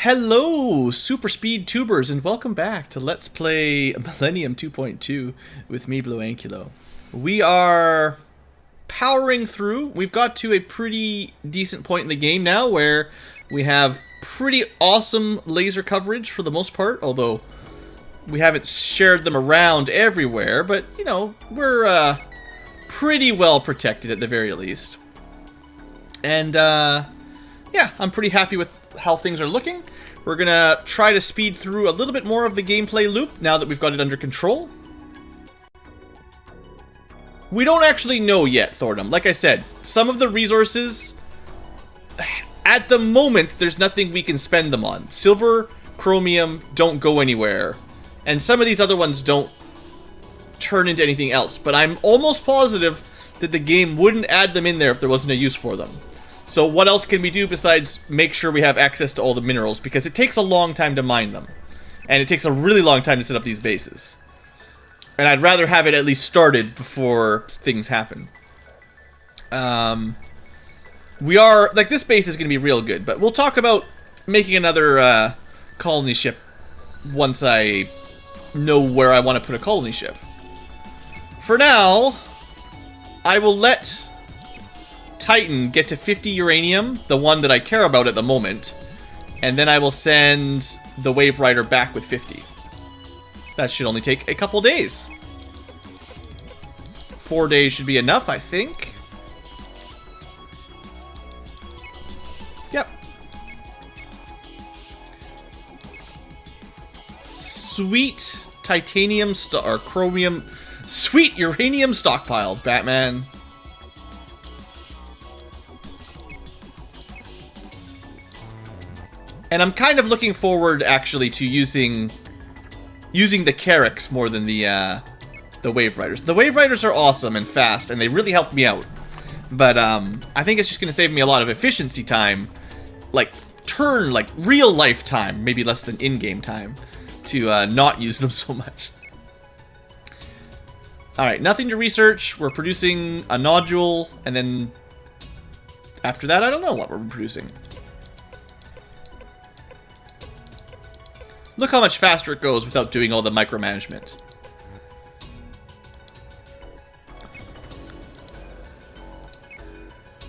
Hello, super speed tubers, and welcome back to Let's Play Millennium 2.2 with me, BlueAnkylo. We are powering through. We've got to a pretty decent point in the game now where we have pretty awesome laser coverage for the most part, although we haven't shared them around everywhere, but, you know, we're pretty well protected at the very least. And, yeah, I'm pretty happy with how things are looking. We're gonna try to speed through a little bit more of the gameplay loop now that we've got it under control. We don't actually know yet, Thordum. Like I said, some of the resources, at the moment, there's nothing we can spend them on. Silver, chromium don't go anywhere. And some of these other ones don't turn into anything else. But I'm almost positive that the game wouldn't add them in there if there wasn't a use for them. So what else can we do besides make sure we have access to all the minerals? Because it takes a long time to mine them. And it takes a really long time to set up these bases. And I'd rather have it at least started before things happen. We are... like, this base is going to be real good. But we'll talk about making another colony ship once I know where I want to put a colony ship. For now, I will let Titan get to 50 uranium, the one that I care about at the moment, and then I will send the Wave Rider back with 50. That should only take a couple days. 4 days should be enough, I think. Yep. Sweet titanium or chromium, sweet uranium stockpile, Batman. And I'm kind of looking forward, actually, to using the Carracks more than the Wave Riders. The Wave Riders are awesome and fast, and they really helped me out. But I think it's just going to save me a lot of efficiency time, like real life time, maybe less than in-game time, to not use them so much. All right, nothing to research. We're producing a nodule, and then after that, I don't know what we're producing. Look how much faster it goes without doing all the micromanagement.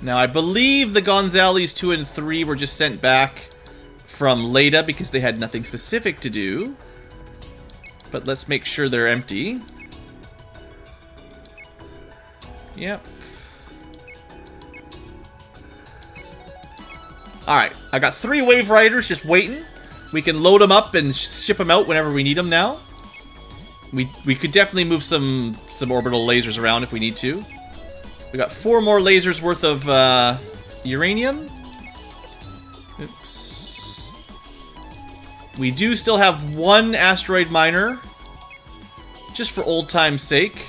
Now, I believe the Gonzales 2 and 3 were just sent back from Leda because they had nothing specific to do. But let's make sure they're empty. Yep. Alright, I got 3 Wave Riders just waiting. We can load them up and ship them out whenever we need them now. We could definitely move some orbital lasers around if we need to. We got 4 more lasers worth of uranium. Oops. We do still have 1 asteroid miner, just for old time's sake.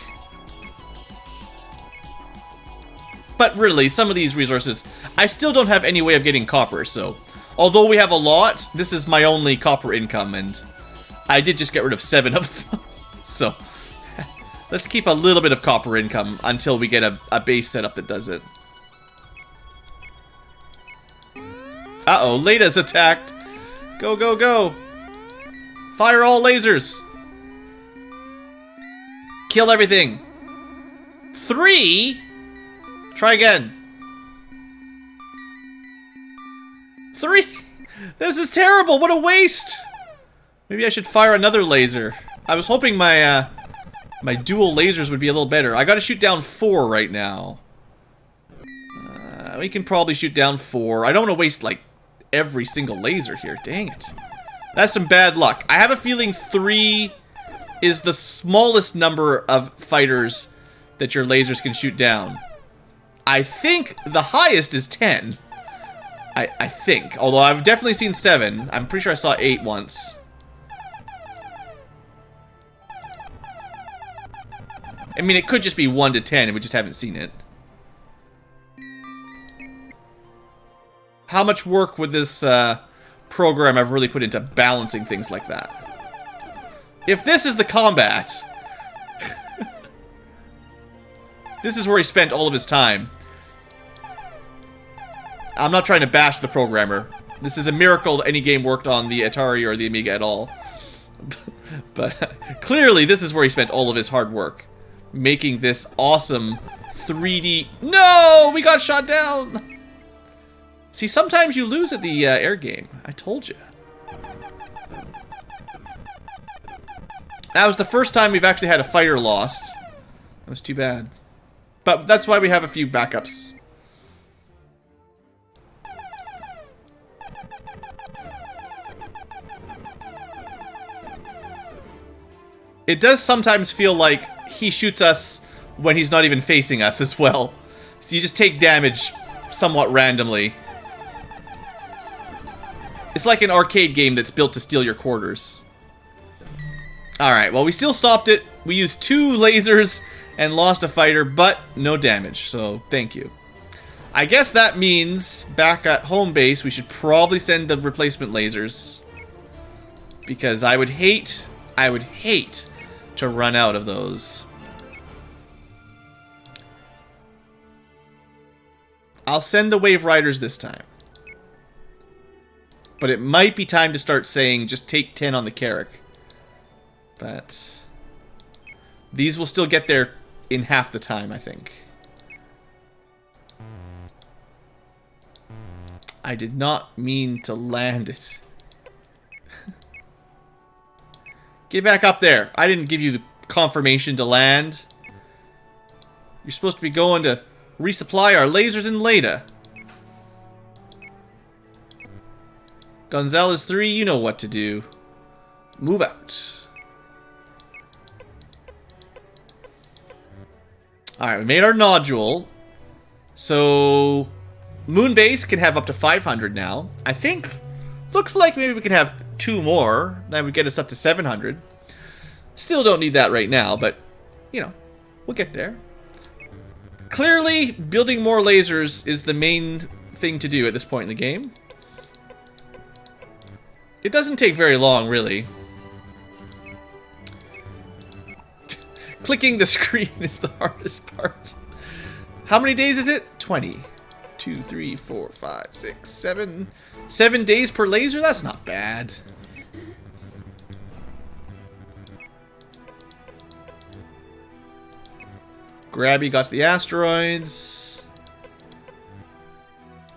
But really, some of these resources, I still don't have any way of getting copper, so... although we have a lot, this is my only copper income, and I did just get rid of 7 of them. So, let's keep a little bit of copper income until we get a base setup that does it. Uh-oh, Leda's attacked. Go, go, go. Fire all lasers. Kill everything. 3? Try again. 3? This is terrible. What a waste. Maybe I should fire another laser. I was hoping my my dual lasers would be a little better. I gotta shoot down 4 right now. We can probably shoot down 4. I don't want to waste, like, every single laser here. Dang it. That's some bad luck. I have a feeling 3 is the smallest number of fighters that your lasers can shoot down. I think the highest is 10. I think. Although I've definitely seen 7. I'm pretty sure I saw 8 once. I mean, it could just be 1 to 10 and we just haven't seen it. How much work would this program have really put into balancing things like that? If this is the combat... this is where he spent all of his time. I'm not trying to bash the programmer. This is a miracle that any game worked on the Atari or the Amiga at all. But clearly this is where he spent all of his hard work. Making this awesome 3D... No! We got shot down! See, sometimes you lose at the air game. I told you. That was the first time we've actually had a fighter lost. That was too bad. But that's why we have a few backups. It does sometimes feel like he shoots us when he's not even facing us as well. So you just take damage somewhat randomly. It's like an arcade game that's built to steal your quarters. Alright, well we still stopped it. We used 2 lasers and lost a fighter, but no damage, so thank you. I guess that means back at home base we should probably send the replacement lasers. Because I would hate to run out of those. I'll send the Wave Riders this time. But it might be time to start saying just take 10 on the Carrack. But these will still get there in half the time, I think. I did not mean to land it. Get back up there. I didn't give you the confirmation to land. You're supposed to be going to resupply our lasers in Leda. Gonzalez 3, you know what to do. Move out. Alright, we made our nodule. So Moonbase can have up to 500 now. I think, looks like maybe we can have 2 more. That would get us up to 700. Still don't need that right now, but, you know, we'll get there. Clearly, building more lasers is the main thing to do at this point in the game. It doesn't take very long, really. Clicking the screen is the hardest part. How many days is it? 20. 2, 3, 4, 5, 6, 7. 7 days per laser? That's not bad. Grabby got to the asteroids.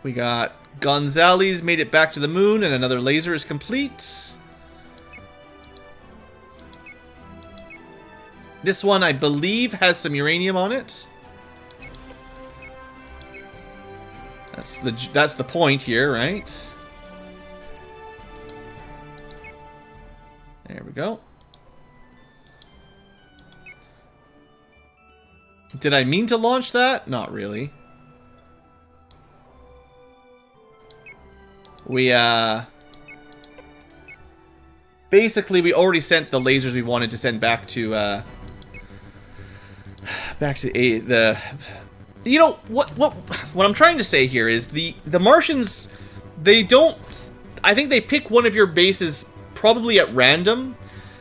We got Gonzales made it back to the moon, and another laser is complete. This one, I believe, has some uranium on it. That's the point here, right? There we go. Did I mean to launch that? Not really. We, basically, we already sent the lasers we wanted to send back to, the... You know, what I'm trying to say here is the Martians, they don't... I think they pick one of your bases probably at random.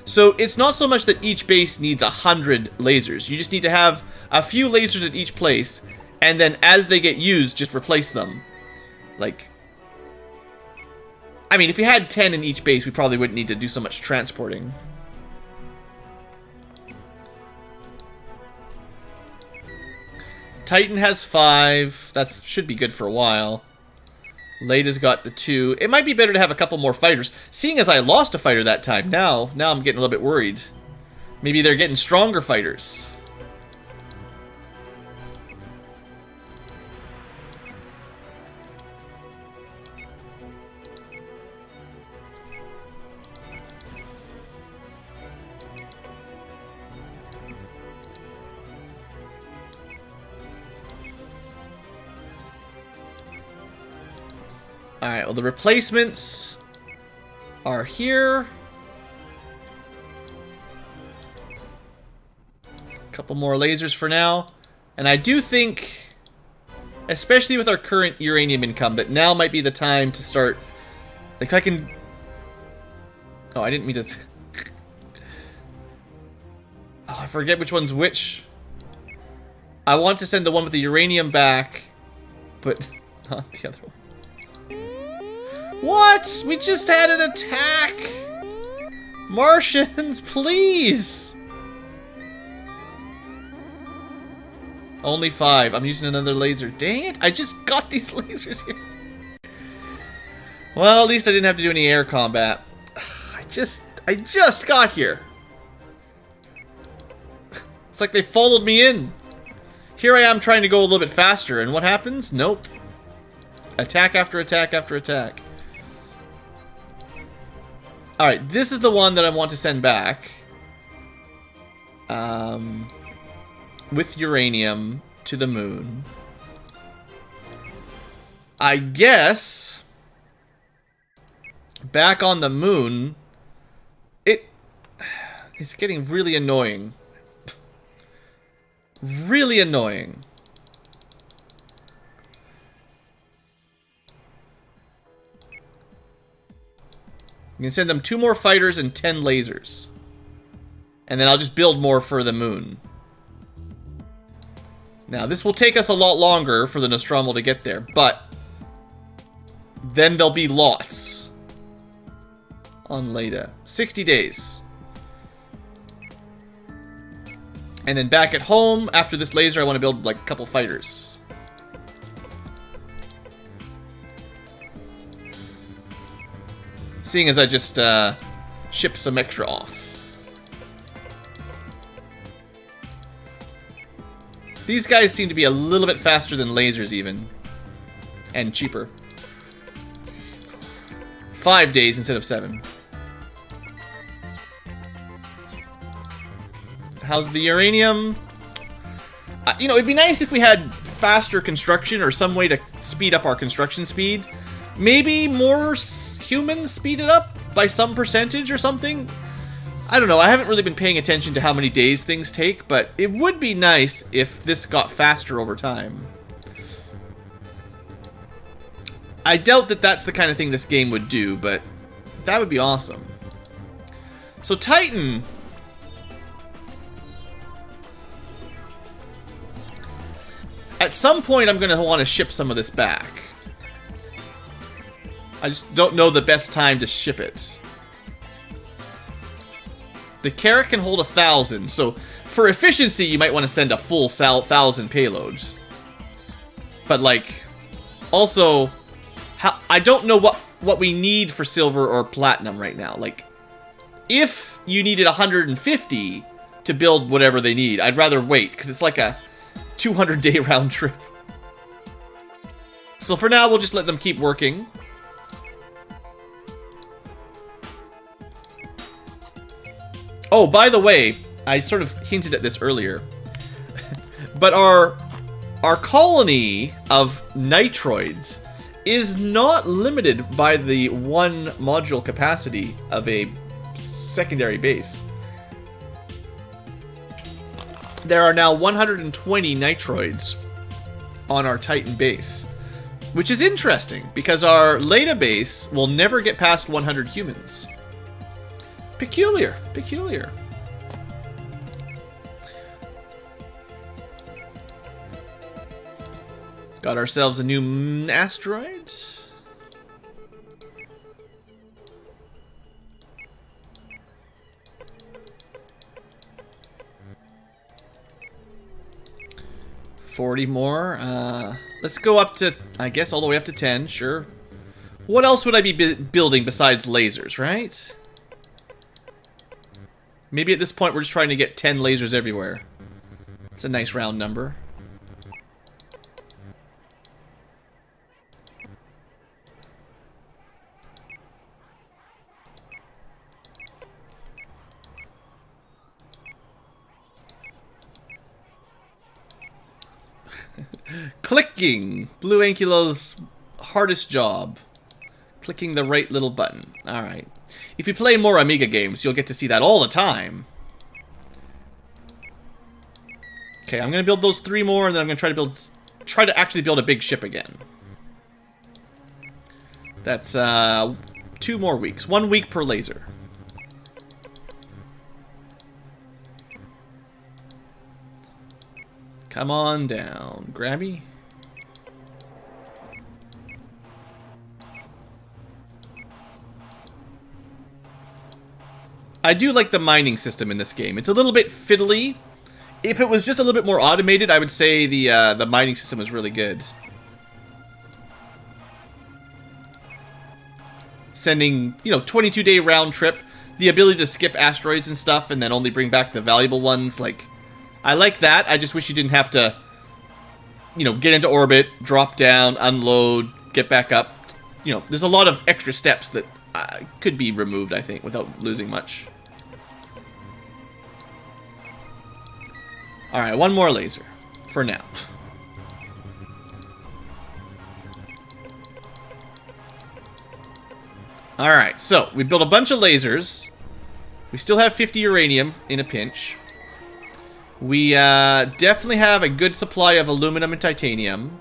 So it's not so much that each base needs 100 lasers. You just need to have a few lasers at each place, and then as they get used, just replace them. Like... I mean, if you had 10 in each base, we probably wouldn't need to do so much transporting. Titan has 5. That should be good for a while. Leda's got the 2. It might be better to have a couple more fighters. Seeing as I lost a fighter that time, now I'm getting a little bit worried. Maybe they're getting stronger fighters. Alright, well the replacements are here. A couple more lasers for now. And I do think, especially with our current uranium income, that now might be the time to start... Like I can... Oh, I didn't mean to... Oh, I forget which one's which. I want to send the one with the uranium back, but not the other one. What? We just had an attack! Martians, please! Only 5. I'm using another laser. Dang it, I just got these lasers here. Well, at least I didn't have to do any air combat. I just got here. It's like they followed me in. Here I am trying to go a little bit faster, and what happens? Nope. Attack after attack after attack. Alright, this is the one that I want to send back. With uranium to the moon. I guess back on the moon, it's getting really annoying. Really annoying. You can send them 2 more fighters and 10 lasers. And then I'll just build more for the moon. Now, this will take us a lot longer for the Nostromo to get there, but then there'll be lots on Leda. 60 days. And then back at home, after this laser, I want to build like a couple fighters. Seeing as I just shipped some extra off. These guys seem to be a little bit faster than lasers even. And cheaper. 5 days instead of 7. How's the uranium? You know, it'd be nice if we had faster construction or some way to speed up our construction speed. Maybe more humans speed it up by some percentage or something? I don't know, I haven't really been paying attention to how many days things take, but it would be nice if this got faster over time. I doubt that that's the kind of thing this game would do, but that would be awesome. So Titan... At some point, I'm going to want to ship some of this back. I just don't know the best time to ship it. The carrot can hold 1,000, so for efficiency, you might want to send a full 1,000 payload. But, like, also, I don't know what we need for silver or platinum right now. Like, if you needed 150 to build whatever they need, I'd rather wait, because it's like a 200-day round trip. So for now, we'll just let them keep working. Oh, by the way, I sort of hinted at this earlier, but our colony of nitroids is not limited by the 1 module capacity of a secondary base. There are now 120 nitroids on our Titan base, which is interesting because our Leda base will never get past 100 humans. Peculiar, peculiar. Got ourselves a new asteroid. $40 more. Let's go up to, I guess, all the way up to 10, sure. What else would I be building besides lasers, right? Maybe at this point we're just trying to get 10 lasers everywhere. It's a nice round number. Clicking! BlueAnkylo's hardest job. Clicking the right little button. Alright. If you play more Amiga games, you'll get to see that all the time. Okay, I'm gonna build those 3 more, and then I'm gonna try to actually build a big ship again. That's 2 more weeks. 1 week per laser. Come on down, Grabby. I do like the mining system in this game. It's a little bit fiddly. If it was just a little bit more automated, I would say the mining system is really good. Sending, 22-day round trip. The ability to skip asteroids and stuff and then only bring back the valuable ones. Like, I like that. I just wish you didn't have to, get into orbit, drop down, unload, get back up. There's a lot of extra steps that could be removed, I think, without losing much. Alright, one more laser. For now. Alright, so we built a bunch of lasers. We still have 50 uranium in a pinch. We definitely have a good supply of aluminum and titanium.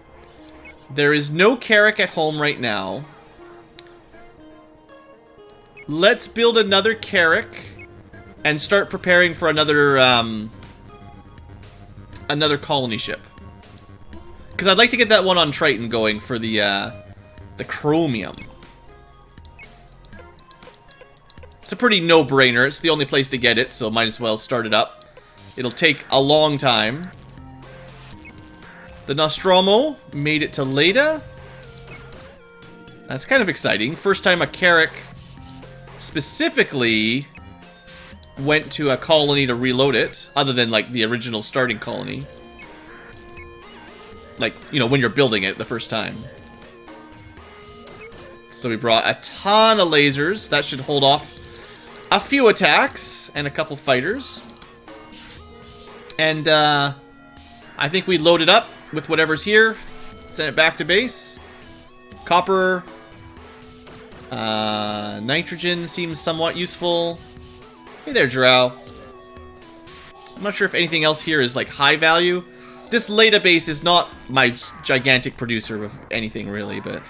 There is no Carrack at home right now. Let's build another Carrack and start preparing for another another colony ship. Because I'd like to get that one on Triton going for the chromium. It's a pretty no-brainer. It's the only place to get it, so might as well start it up. It'll take a long time. The Nostromo made it to Leda. That's kind of exciting. First time a Carrack specifically went to a colony to reload it, other than, like, the original starting colony. Like, when you're building it the first time. So we brought a ton of lasers. That should hold off a few attacks and a couple fighters. And I think we load it up with whatever's here. Send it back to base. Copper. Nitrogen seems somewhat useful. Hey there, Drow. I'm not sure if anything else here is like high value. This Leda base is not my gigantic producer of anything really, but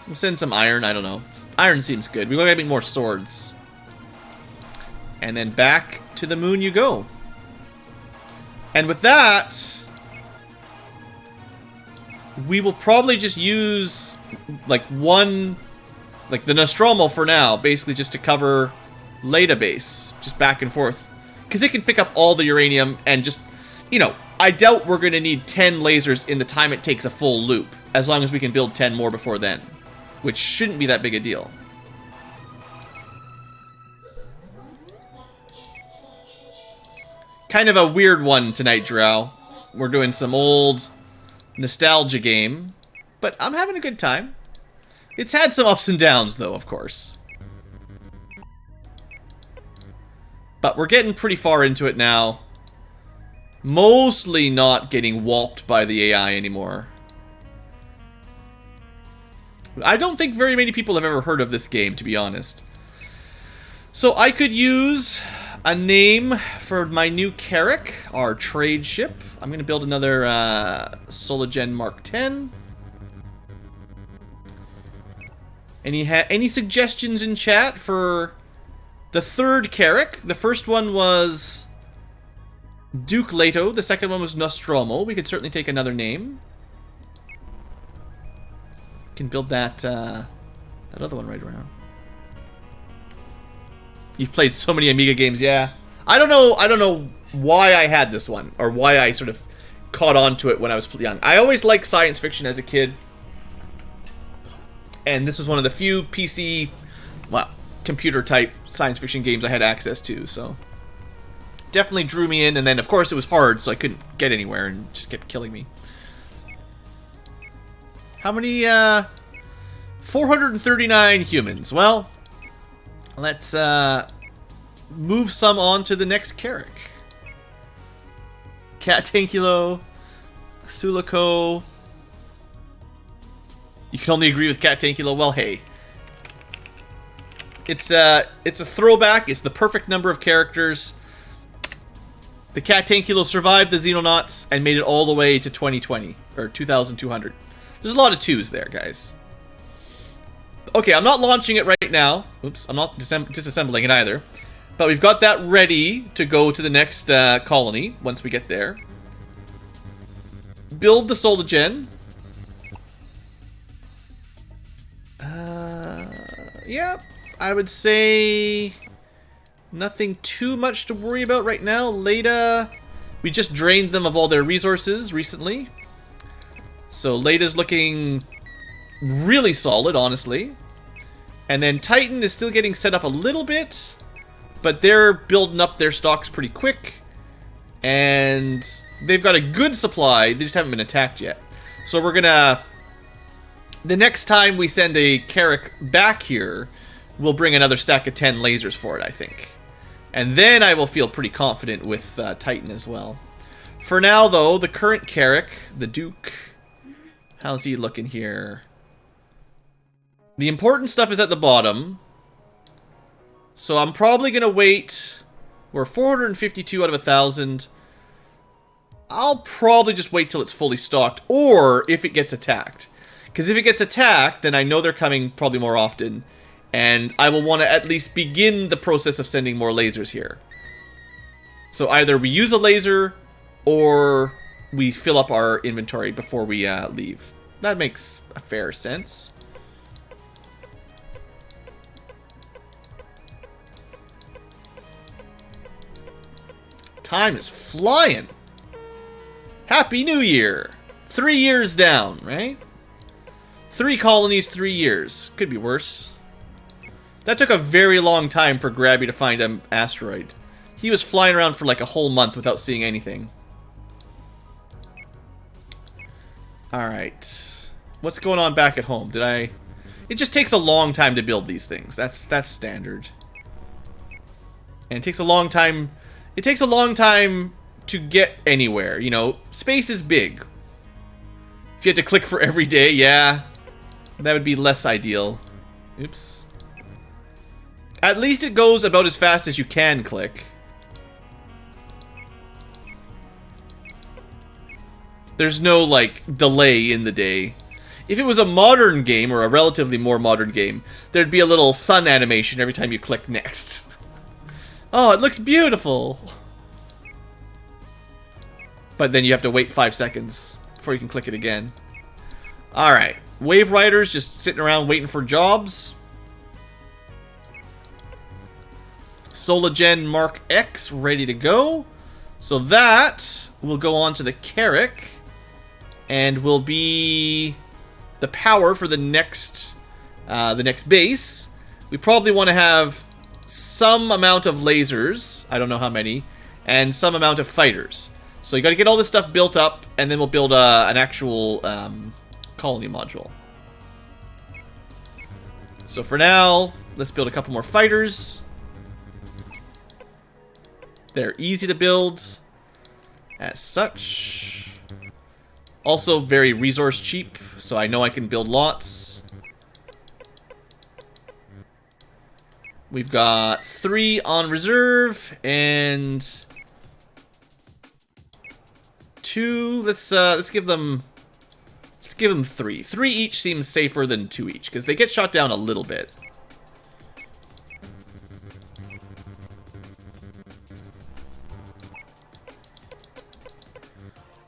we'll send some iron. I don't know. Iron seems good. We want to get more swords. And then back to the moon you go. And with that, we will probably just use like the Nostromo for now, basically just to cover Leda base, just back and forth. Because it can pick up all the uranium and just, I doubt we're going to need 10 lasers in the time it takes a full loop, as long as we can build 10 more before then. Which shouldn't be that big a deal. Kind of a weird one tonight, Drow. We're doing some old nostalgia game, but I'm having a good time. It's had some ups and downs, though, of course. But we're getting pretty far into it now. Mostly not getting walloped by the AI anymore. I don't think very many people have ever heard of this game, to be honest. So I could use a name for my new Carrack, our trade ship. I'm going to build another Sologen Mark 10. Any suggestions in chat for the third Carrack? The first one was Duke Leto. The second one was Nostromo. We could certainly take another name. Can build that that other one right around. You've played so many Amiga games, yeah. I don't know why I had this one, or why I sort of caught on to it when I was young. I always liked science fiction as a kid. And this was one of the few PC, well, computer-type science fiction games I had access to, so definitely drew me in. And then, of course, it was hard, so I couldn't get anywhere and just kept killing me. How many, 439 humans. Well, let's move some on to the next Carrack. BlueAnkylo, Sulico. You can only agree with BlueAnkylo. Well, hey. It's a throwback. It's the perfect number of characters. The BlueAnkylo survived the Xenonauts and made it all the way to 2020, or 2200. There's a lot of twos there, guys. Okay, I'm not launching it right now. Oops, I'm not disassembling it either. But we've got that ready to go to the next colony once we get there. Build the Sologen. Yeah, I would say nothing too much to worry about right now. Leda, we just drained them of all their resources recently. So Leda's looking really solid, honestly. And then Titan is still getting set up a little bit, but they're building up their stocks pretty quick. And they've got a good supply, they just haven't been attacked yet. So we're gonna... The next time we send a Carrack back here, we'll bring another stack of 10 lasers for it, I think. And then I will feel pretty confident with Titan as well. For now, though, the current Carrack, the Duke... How's he looking here? The important stuff is at the bottom. So I'm probably going to wait. We're 452 out of 1,000. I'll probably just wait till it's fully stocked. Or if it gets attacked. Because if it gets attacked, then I know they're coming probably more often. And I will want to at least begin the process of sending more lasers here. So either we use a laser, or we fill up our inventory before we leave. That makes a fair sense. Time is flying. Happy New Year. 3 years down, right? 3 colonies, 3 years. Could be worse. That took a very long time for Grabby to find an asteroid. He was flying around for like a whole month without seeing anything. Alright. What's going on back at home? Did I... It just takes a long time to build these things. That's standard. And it takes a long time... It takes a long time to get anywhere, you know. Space is big. If you had to click for every day, yeah. That would be less ideal. Oops. At least it goes about as fast as you can click. There's no, like, delay in the day. If it was a modern game, or a relatively more modern game, there'd be a little sun animation every time you click next. Oh, it looks beautiful! But then you have to wait 5 seconds before you can click it again. Alright. Wave Riders just sitting around waiting for jobs. Solagen Mark X ready to go. So that will go on to the Carrack. And will be the power for the next base. We probably want to have some amount of lasers, I don't know how many, and some amount of fighters. So you got to get all this stuff built up, and then we'll build an actual colony module. So for now, let's build a couple more fighters. They're easy to build, as such. Also very resource cheap, so I know I can build lots. We've got 3 on reserve and 2. Let's give them 3. 3 each seems safer than 2 each because they get shot down a little bit.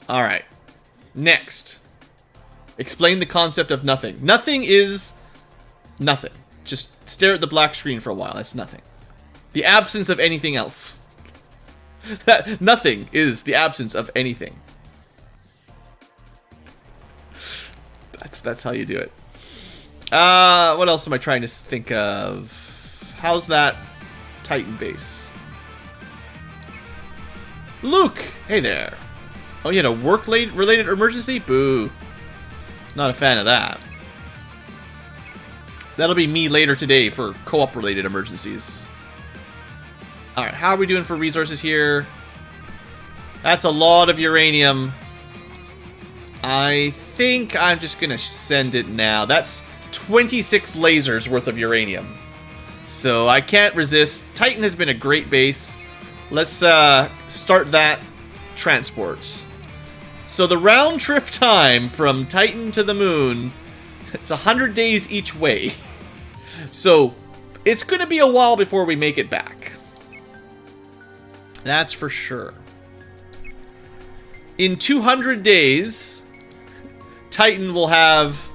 All right. Next. Explain the concept of nothing. Nothing is nothing. Just stare at the black screen for a while. That's nothing. The absence of anything else. Nothing is the absence of anything. That's how you do it. What else am I trying to think of? How's that Titan base? Luke! Hey there. Oh, you had a work-related emergency? Boo. Not a fan of that. That'll be me later today for co-op-related emergencies. Alright, how are we doing for resources here? That's a lot of uranium. I think I'm just gonna send it now. That's 26 lasers worth of uranium. So I can't resist. Titan has been a great base. Let's start that transport. So the round trip time from Titan to the moon, it's 100 days each way. So it's going to be a while before we make it back. That's for sure. In 200 days, Titan will have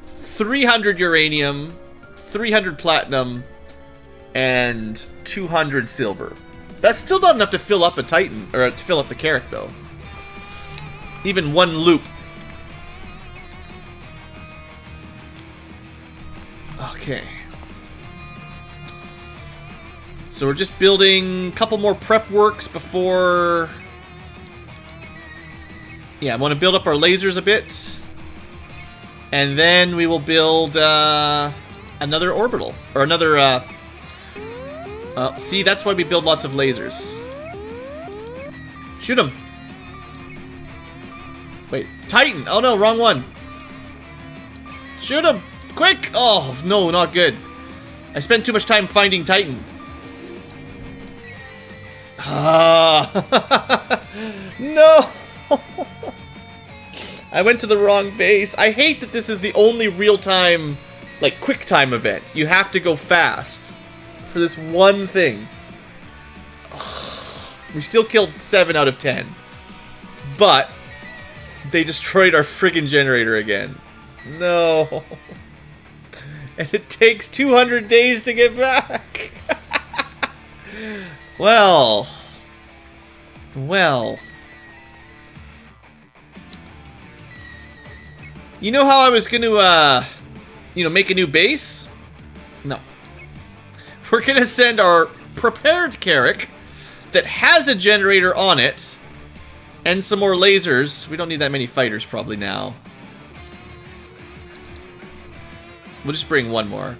300 uranium, 300 platinum, and 200 silver. That's still not enough to fill up a Titan, or to fill up the Carrack, though. Even one loop. Okay. So we're just building a couple more prep works before... Yeah, I want to build up our lasers a bit. And then we will build another orbital. Or another... see, that's why we build lots of lasers. Shoot him. Wait, Titan! Oh no, wrong one. Shoot him! Quick! Oh, no, not good. I spent too much time finding Titan. Ah, no! I went to the wrong base. I hate that this is the only real-time, like, quick-time event. You have to go fast for this one thing. We still killed 7 out of 10. But they destroyed our friggin' generator again. No. And it takes 200 days to get back. Well. You know how I was going to, make a new base? No. We're going to send our prepared Carrack that has a generator on it and some more lasers. We don't need that many fighters probably now. We'll just bring one more.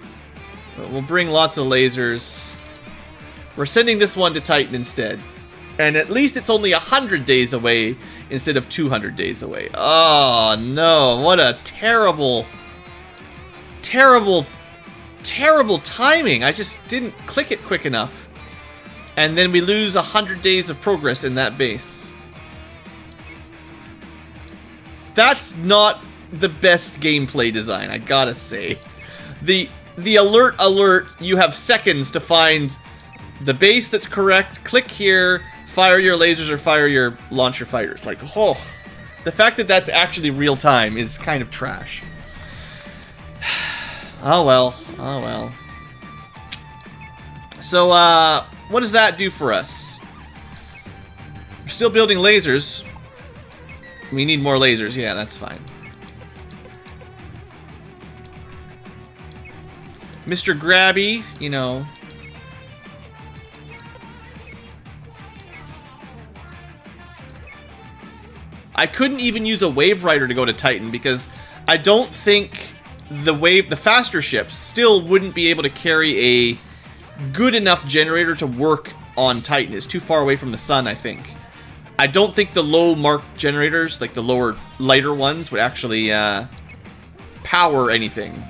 We'll bring lots of lasers. We're sending this one to Titan instead. And at least it's only 100 days away instead of 200 days away. Oh, no. What a terrible, terrible, terrible timing. I just didn't click it quick enough. And then we lose 100 days of progress in that base. That's not the best gameplay design, I gotta say. The alert, you have seconds to find the base that's correct. Click here, fire your lasers or launch your fighters. Like, oh, the fact that that's actually real time is kind of trash. Oh well. So, what does that do for us? We're still building lasers. We need more lasers. Yeah, that's fine. Mr. Grabby, I couldn't even use a Wave Rider to go to Titan because I don't think the faster ships still wouldn't be able to carry a good enough generator to work on Titan. It's too far away from the sun, I think. I don't think the low mark generators, like the lower, lighter ones, would actually power anything.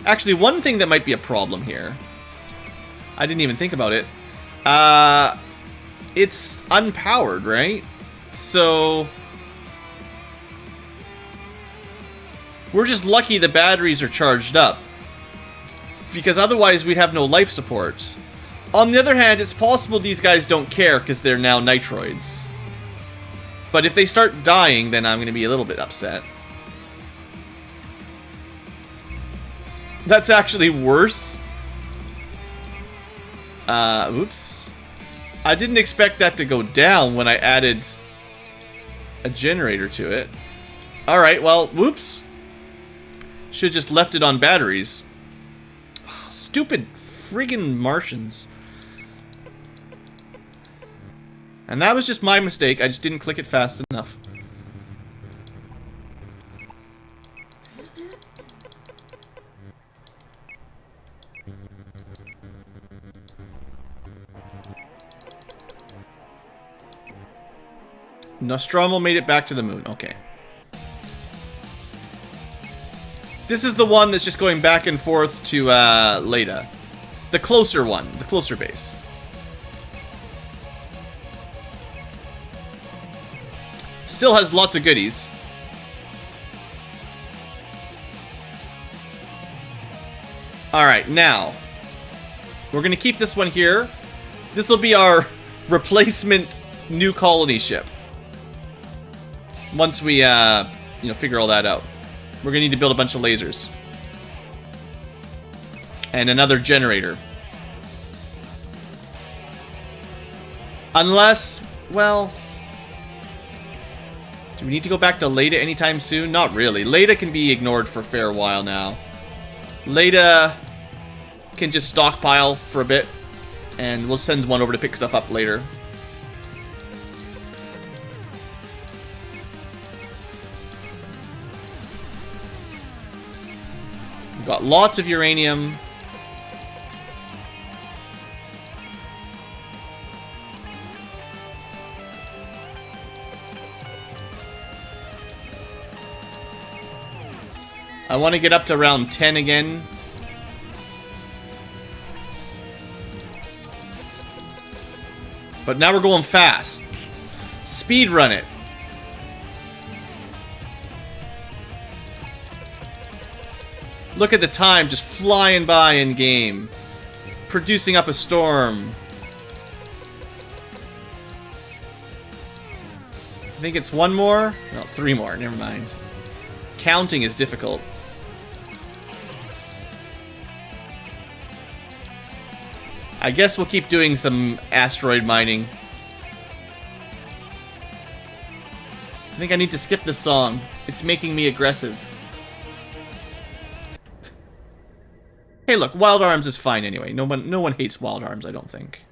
Actually, one thing that might be a problem here, I didn't even think about it. It's unpowered, right? So we're just lucky the batteries are charged up, because otherwise we'd have no life support. On the other hand, it's possible these guys don't care because they're now nitroids. But if they start dying, then I'm going to be a little bit upset. That's actually worse. Oops. I didn't expect that to go down when I added a generator to it. Alright, well, whoops. Should've just left it on batteries. Stupid friggin' Martians. And that was just my mistake. I just didn't click it fast enough. Nostromo made it back to the moon. Okay. This is the one that's just going back and forth to Leda. The closer one. The closer base. Still has lots of goodies. Alright, now. We're going to keep this one here. This will be our replacement new colony ship. Once we, figure all that out. We're gonna need to build a bunch of lasers. And another generator. Unless, well... Do we need to go back to Leda anytime soon? Not really. Leda can be ignored for a fair while now. Leda can just stockpile for a bit. And we'll send one over to pick stuff up later. We've got lots of uranium. I want to get up to around 10 again. But now we're going fast. Speed run it. Look at the time just flying by in game. Producing up a storm. I think it's one more? No, 3 more. Never mind. Counting is difficult. I guess we'll keep doing some asteroid mining. I think I need to skip this song. It's making me aggressive. Hey, look, Wild Arms is fine anyway. No one hates Wild Arms, I don't think.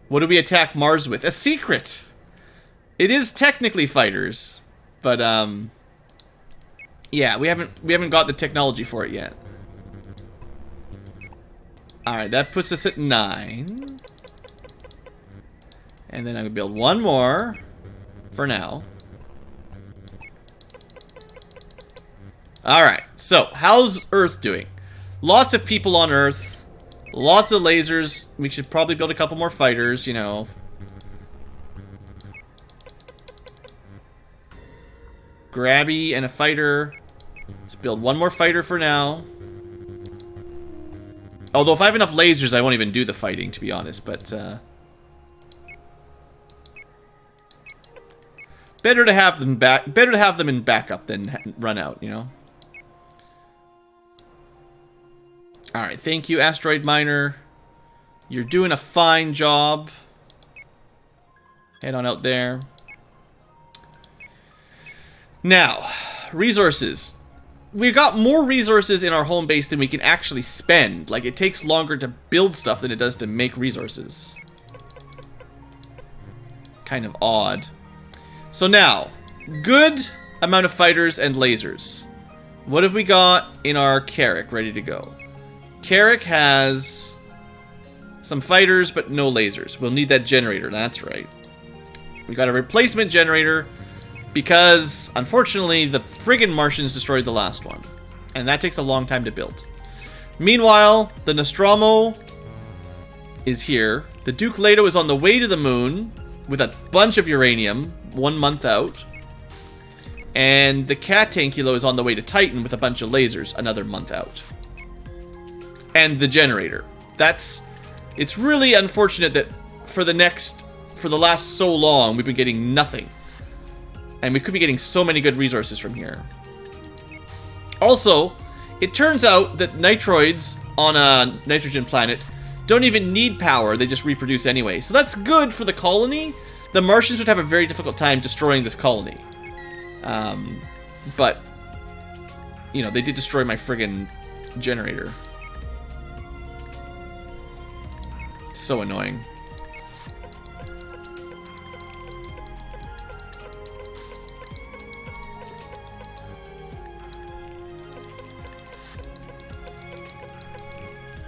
What do we attack Mars with? A secret. It is technically fighters, but yeah, we haven't got the technology for it yet. All right, that puts us at 9. And then I'm gonna build one more for now. All right, so how's Earth doing? Lots of people on Earth, lots of lasers. We should probably build a couple more fighters, you know. Grabby and a fighter. Let's build one more fighter for now. Although if I have enough lasers, I won't even do the fighting, to be honest, but better to have them in backup than run out, you know. All right, thank you, Asteroid Miner. You're doing a fine job. Head on out there. Now, resources. We've got more resources in our home base than we can actually spend. Like, it takes longer to build stuff than it does to make resources. Kind of odd. So now, good amount of fighters and lasers. What have we got in our Carrack ready to go? Carrack has some fighters, but no lasers. We'll need that generator, that's right. We got a replacement generator because, unfortunately, the friggin' Martians destroyed the last one. And that takes a long time to build. Meanwhile, the Nostromo is here. The Duke Leto is on the way to the moon with a bunch of uranium, 1 month out. And the BlueAnkylo is on the way to Titan with a bunch of lasers, another month out. And the generator. It's really unfortunate that for the last so long, we've been getting nothing. And we could be getting so many good resources from here. Also, it turns out that nitroids on a nitrogen planet don't even need power, they just reproduce anyway. So that's good for the colony. The Martians would have a very difficult time destroying this colony. But, you know, they did destroy my friggin' generator. So annoying.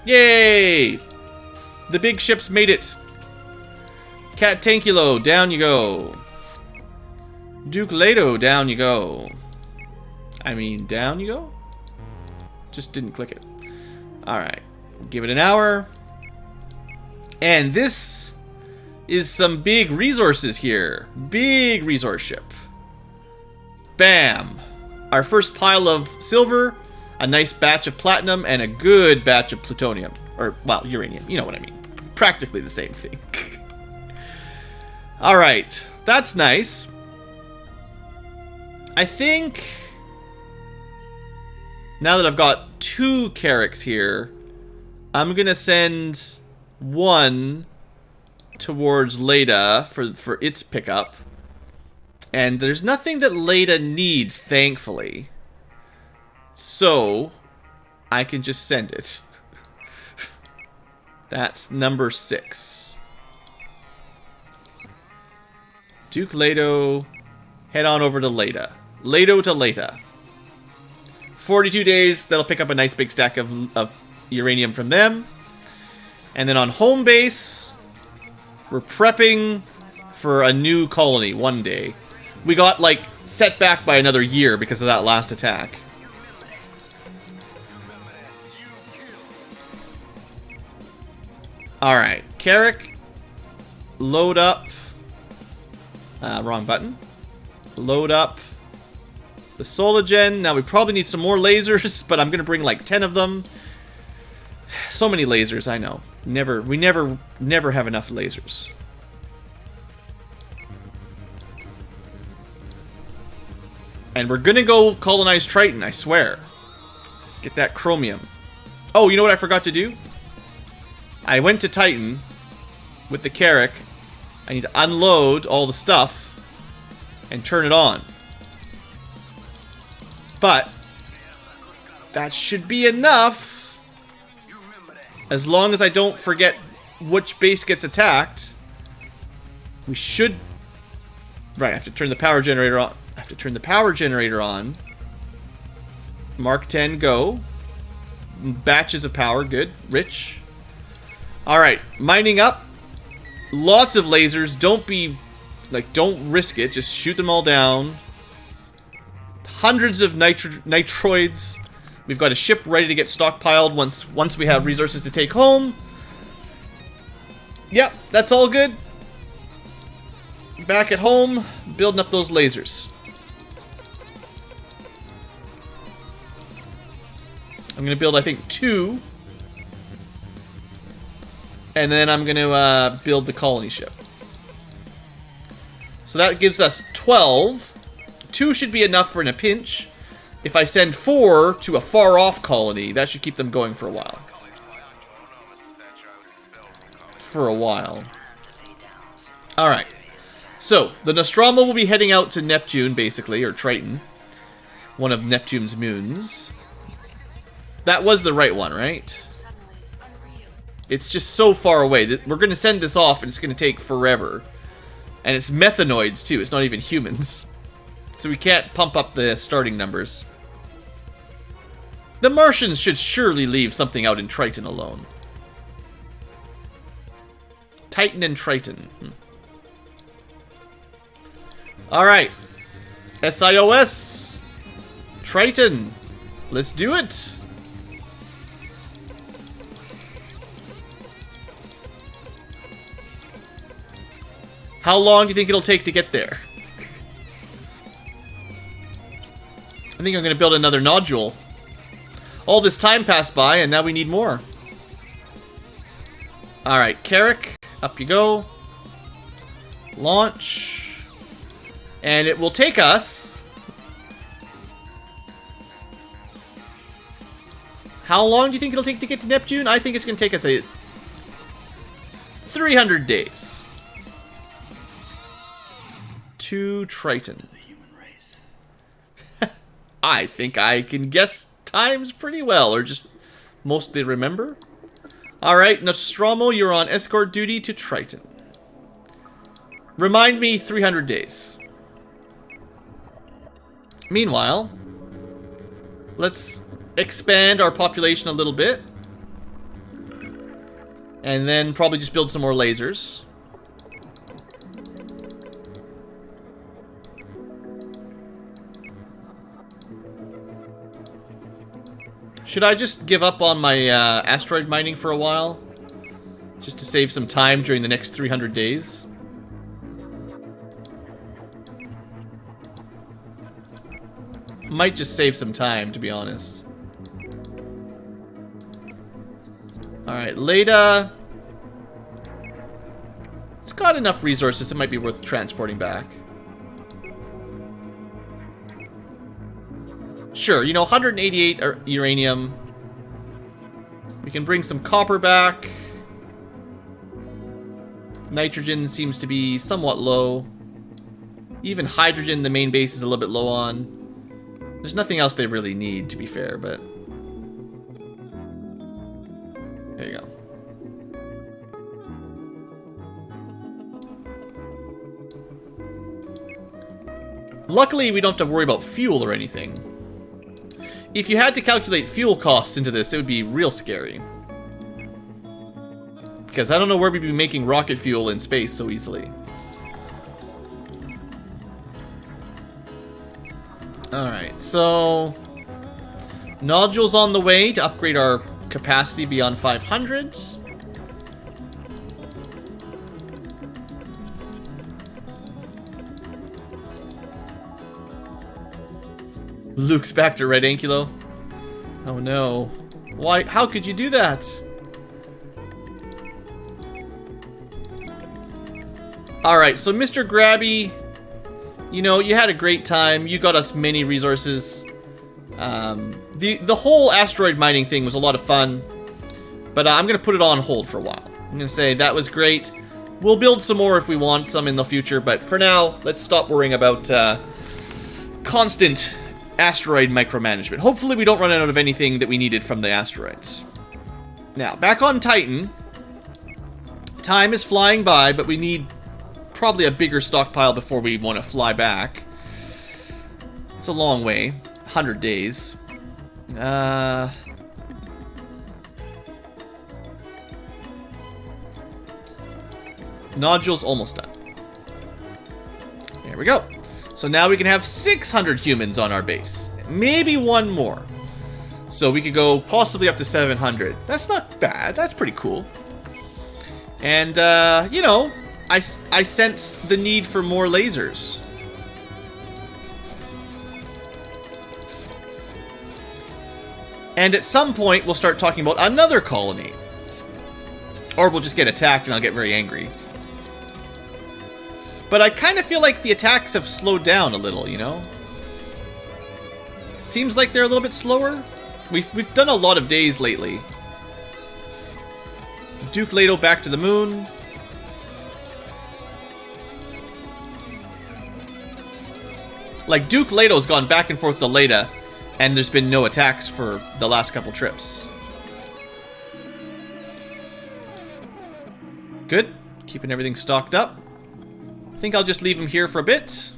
Yay! The big ships made it. BlueAnkylo, down you go. Duke Leto, down you go. I mean, down you go? Just didn't click it. Alright. Give it an hour. And this is some big resources here. Big resource ship. Bam! Our first pile of silver, a nice batch of platinum, and a good batch of plutonium. Or, well, uranium. You know what I mean. Practically the same thing. Alright, that's nice. I think... now that I've got 2 Carracks here, I'm gonna send 1 towards Leda for its pickup. And there's nothing that Leda needs, thankfully. So, I can just send it. That's number 6. Duke Leto, head on over to Leda. Leto to Leda. 42 days, that'll pick up a nice big stack of uranium from them. And then on home base, we're prepping for a new colony one day. We got, like, set back by another year because of that last attack. Alright, Carrack, load up. Wrong button. Load up the Solagen. Now we probably need some more lasers, but I'm gonna bring like 10 of them. So many lasers, I know. We never have enough lasers. And we're gonna go colonize Triton, I swear. Get that chromium. Oh, you know what I forgot to do? I went to Titan with the Carrack. I need to unload all the stuff and turn it on. But that should be enough, as long as I don't forget which base gets attacked. We should... right, I have to turn the power generator on. I have to turn the power generator on. Mark 10, go. Batches of power, good. Rich. Alright, mining up. Lots of lasers. Don't be... like, don't risk it. Just shoot them all down. Hundreds of nitroids. We've got a ship ready to get stockpiled once we have resources to take home. Yep, that's all good. Back at home, building up those lasers. I'm going to build, I think, 2. And then I'm going to build the colony ship. So that gives us 12. 2 should be enough for in a pinch. If I send 4 to a far-off colony, that should keep them going for a while. Alright. So, the Nostromo will be heading out to Neptune, basically, or Triton. One of Neptune's moons. That was the right one, right? It's just so far away. We're going to send this off, and it's going to take forever. And it's methanoids, too. It's not even humans. So we can't pump up the starting numbers. The Martians should surely leave something out in Triton alone. Titan and Triton. Alright. SIOS. Triton. Let's do it. How long do you think it'll take to get there? I think I'm going to build another nodule. All this time passed by, and now we need more. Alright, Carrack, up you go. Launch. And it will take us... how long do you think it'll take to get to Neptune? I think it's going to take us 300 days. To Triton. I think I can guess times pretty well, or just mostly remember. Alright, Nostromo, you're on escort duty to Triton. Remind me 300 days. Meanwhile, let's expand our population a little bit. And then probably just build some more lasers. Should I just give up on my asteroid mining for a while? Just to save some time during the next 300 days? Might just save some time, to be honest. Alright, Leda. Let's It's got enough resources, it might be worth transporting back. Sure, you know, 188 uranium. We can bring some copper back. Nitrogen seems to be somewhat low. Even hydrogen, the main base is a little bit low on. There's nothing else they really need, to be fair, but... There you go. Luckily, we don't have to worry about fuel or anything. If you had to calculate fuel costs into this, it would be real scary. Because I don't know where we'd be making rocket fuel in space so easily. Alright, so... Nodules on the way to upgrade our capacity beyond 500. Luke's back to Red Ankylo. Oh no. Why? How could you do that? Alright, so Mr. Grabby, you know, you had a great time. You got us many resources. The whole asteroid mining thing was a lot of fun. But I'm going to put it on hold for a while. I'm going to say that was great. We'll build some more if we want some in the future. But for now, let's stop worrying about constant asteroid micromanagement. Hopefully we don't run out of anything that we needed from the asteroids. Now, back on Titan. Time is flying by, but we need probably a bigger stockpile before we want to fly back. It's a long way. 100 days. Nodule's almost done. There we go. So now we can have 600 humans on our base. Maybe one more. So we could go possibly up to 700. That's not bad. That's pretty cool. And, you know, I sense the need for more lasers. And at some point, we'll start talking about another colony. Or we'll just get attacked and I'll get very angry. But I kind of feel like the attacks have slowed down a little, you know? Seems like they're a little bit slower. We've done a lot of days lately. Duke Leto back to the moon. Like, Duke Leto's gone back and forth to Leda, and there's been no attacks for the last couple trips. Good. Keeping everything stocked up. I think I'll just leave him here for a bit.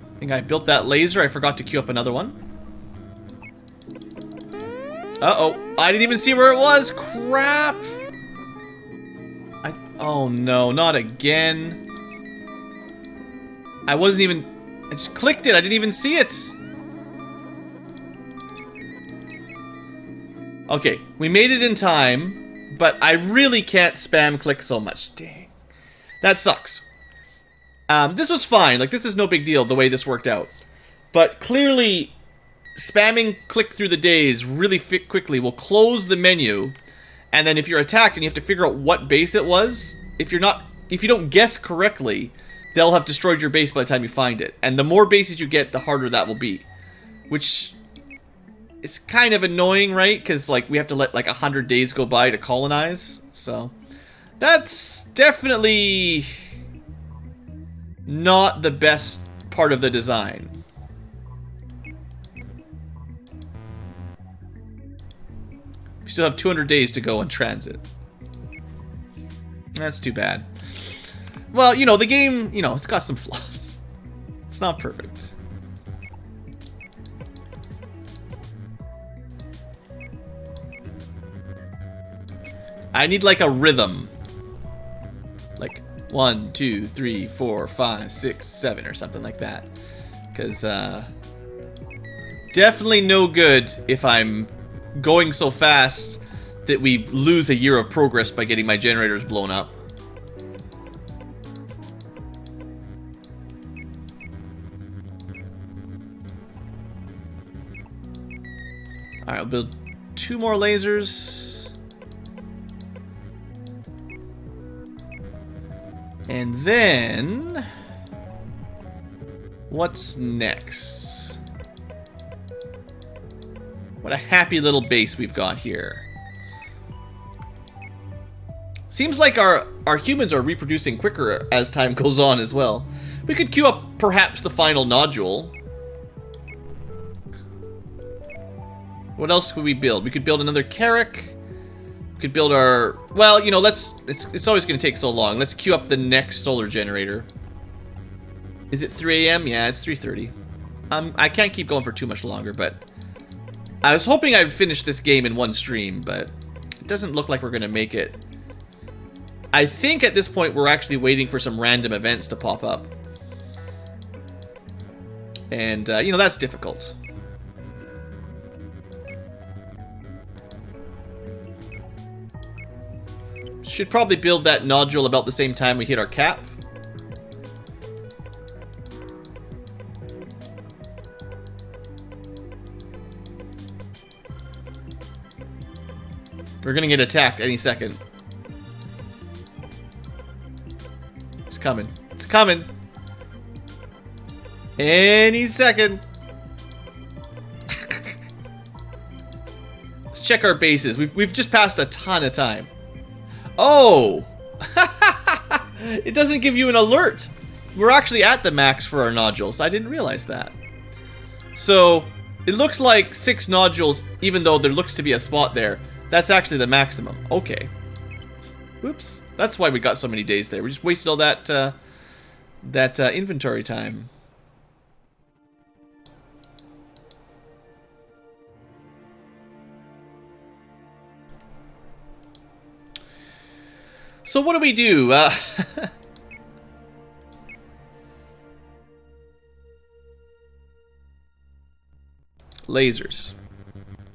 I think I built that laser. I forgot to queue up another one. Uh-oh. I didn't even see where it was. Crap. Oh no, not again. I wasn't even... I just clicked it. I didn't even see it. Okay, we made it in time, but I really can't spam click so much. Dang. That sucks. This was fine. Like, this is no big deal the way this worked out. But clearly, spamming click through the days really quickly will close the menu. And then if you're attacked and you have to figure out what base it was, if you don't guess correctly, they'll have destroyed your base by the time you find it. And the more bases you get, the harder that will be. Which is kind of annoying, right? Because, like, we have to let, like, 100 days go by to colonize. So, that's definitely not the best part of the design. We still have 200 days to go in transit. That's too bad. Well, you know, the game, you know, it's got some flaws. It's not perfect. I need, like, a rhythm. Like, 1, 2, 3, 4, 5, 6, 7, or something like that. Because, definitely no good if I'm going so fast that we lose a year of progress by getting my generators blown up. Alright, I'll build 2 more lasers. And then... what's next? What a happy little base we've got here. Seems like our humans are reproducing quicker as time goes on as well. We could queue up perhaps the final nodule. What else could we build? We could build another Carrack. We could build our... well, you know, it's always going to take so long. Let's queue up the next solar generator. Is it 3 a.m.? Yeah, it's 3:30. I can't keep going for too much longer, but... I was hoping I'd finish this game in one stream, but... it doesn't look like we're going to make it. I think at this point we're actually waiting for some random events to pop up. And, you know, that's difficult. Should probably build that nodule about the same time we hit our cap. We're gonna get attacked any second. It's coming. It's coming. Any second. Let's check our bases. We've just passed a ton of time. Oh! It doesn't give you an alert. We're actually at the max for our nodules. I didn't realize that. So, it looks like 6 nodules, even though there looks to be a spot there. That's actually the maximum. Okay. Whoops. That's why we got so many days there. We just wasted all that, inventory time. So what do we do? Lasers.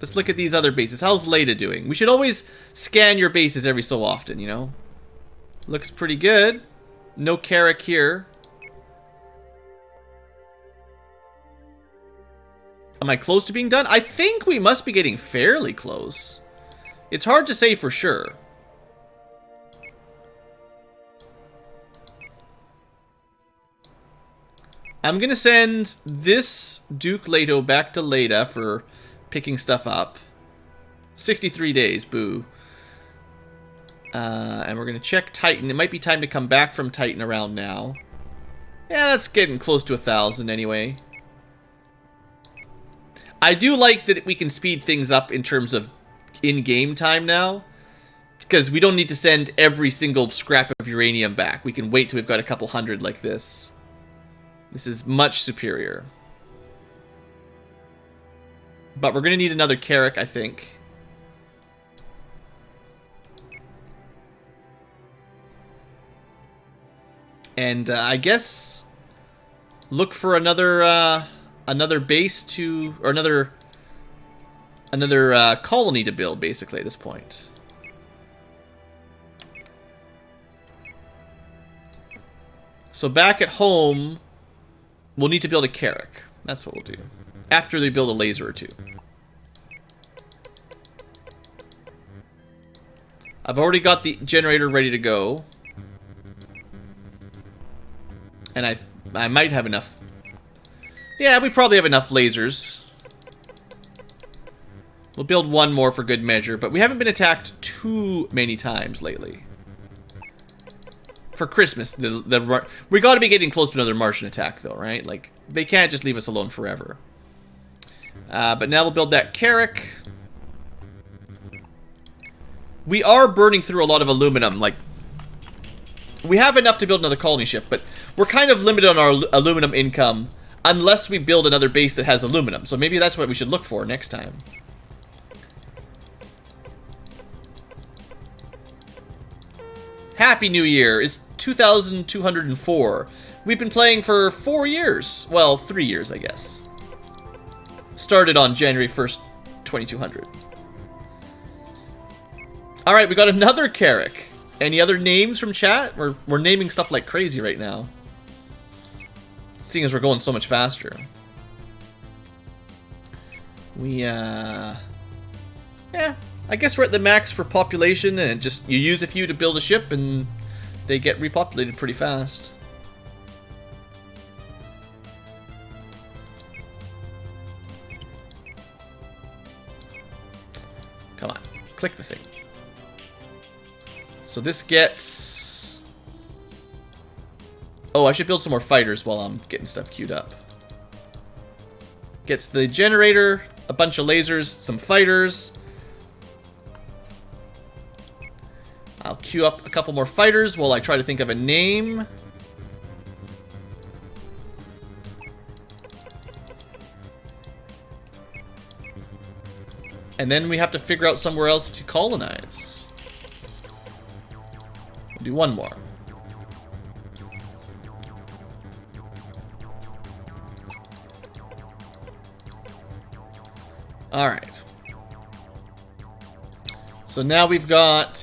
Let's look at these other bases. How's Leda doing? We should always scan your bases every so often, you know? Looks pretty good. No Carrack here. Am I close to being done? I think we must be getting fairly close. It's hard to say for sure. I'm gonna send this Duke Leto back to Leda for picking stuff up. 63 days, boo. And we're gonna check Titan. It might be time to come back from Titan around now. Yeah, that's getting close to 1,000 anyway. I do like that we can speed things up in terms of in-game time now. Because we don't need to send every single scrap of uranium back. We can wait till we've got a couple hundred like this. This is much superior. But we're going to need another Carrack, I think. And I guess look for another another base to, or another colony to build, basically, at this point. So back at home, we'll need to build a Carrack. That's what we'll do. After they build a laser or two. I've already got the generator ready to go. And I might have enough. Yeah, we probably have enough lasers. We'll build one more for good measure, but we haven't been attacked too many times lately. For Christmas, we got to be getting close to another Martian attack, though, right? Like, they can't just leave us alone forever. But now we'll build that Carrack. We are burning through a lot of aluminum. Like, we have enough to build another colony ship, but we're kind of limited on our aluminum income unless we build another base that has aluminum. So maybe that's what we should look for next time. Happy New Year. It's 2204. We've been playing for 4 years. Well, 3 years, I guess. Started on January 1st, 2200. Alright, we got another Carrack. Any other names from chat? We're naming stuff like crazy right now. Seeing as we're going so much faster. We Yeah, I guess we're at the max for population, and just you use a few to build a ship, and they get repopulated pretty fast. Come on, click the thing. So this gets... Oh, I should build some more fighters while I'm getting stuff queued up. Gets the generator, a bunch of lasers, some fighters. I'll queue up a couple more fighters while I try to think of a name. And then we have to figure out somewhere else to colonize. We'll do one more. Alright. So now we've got...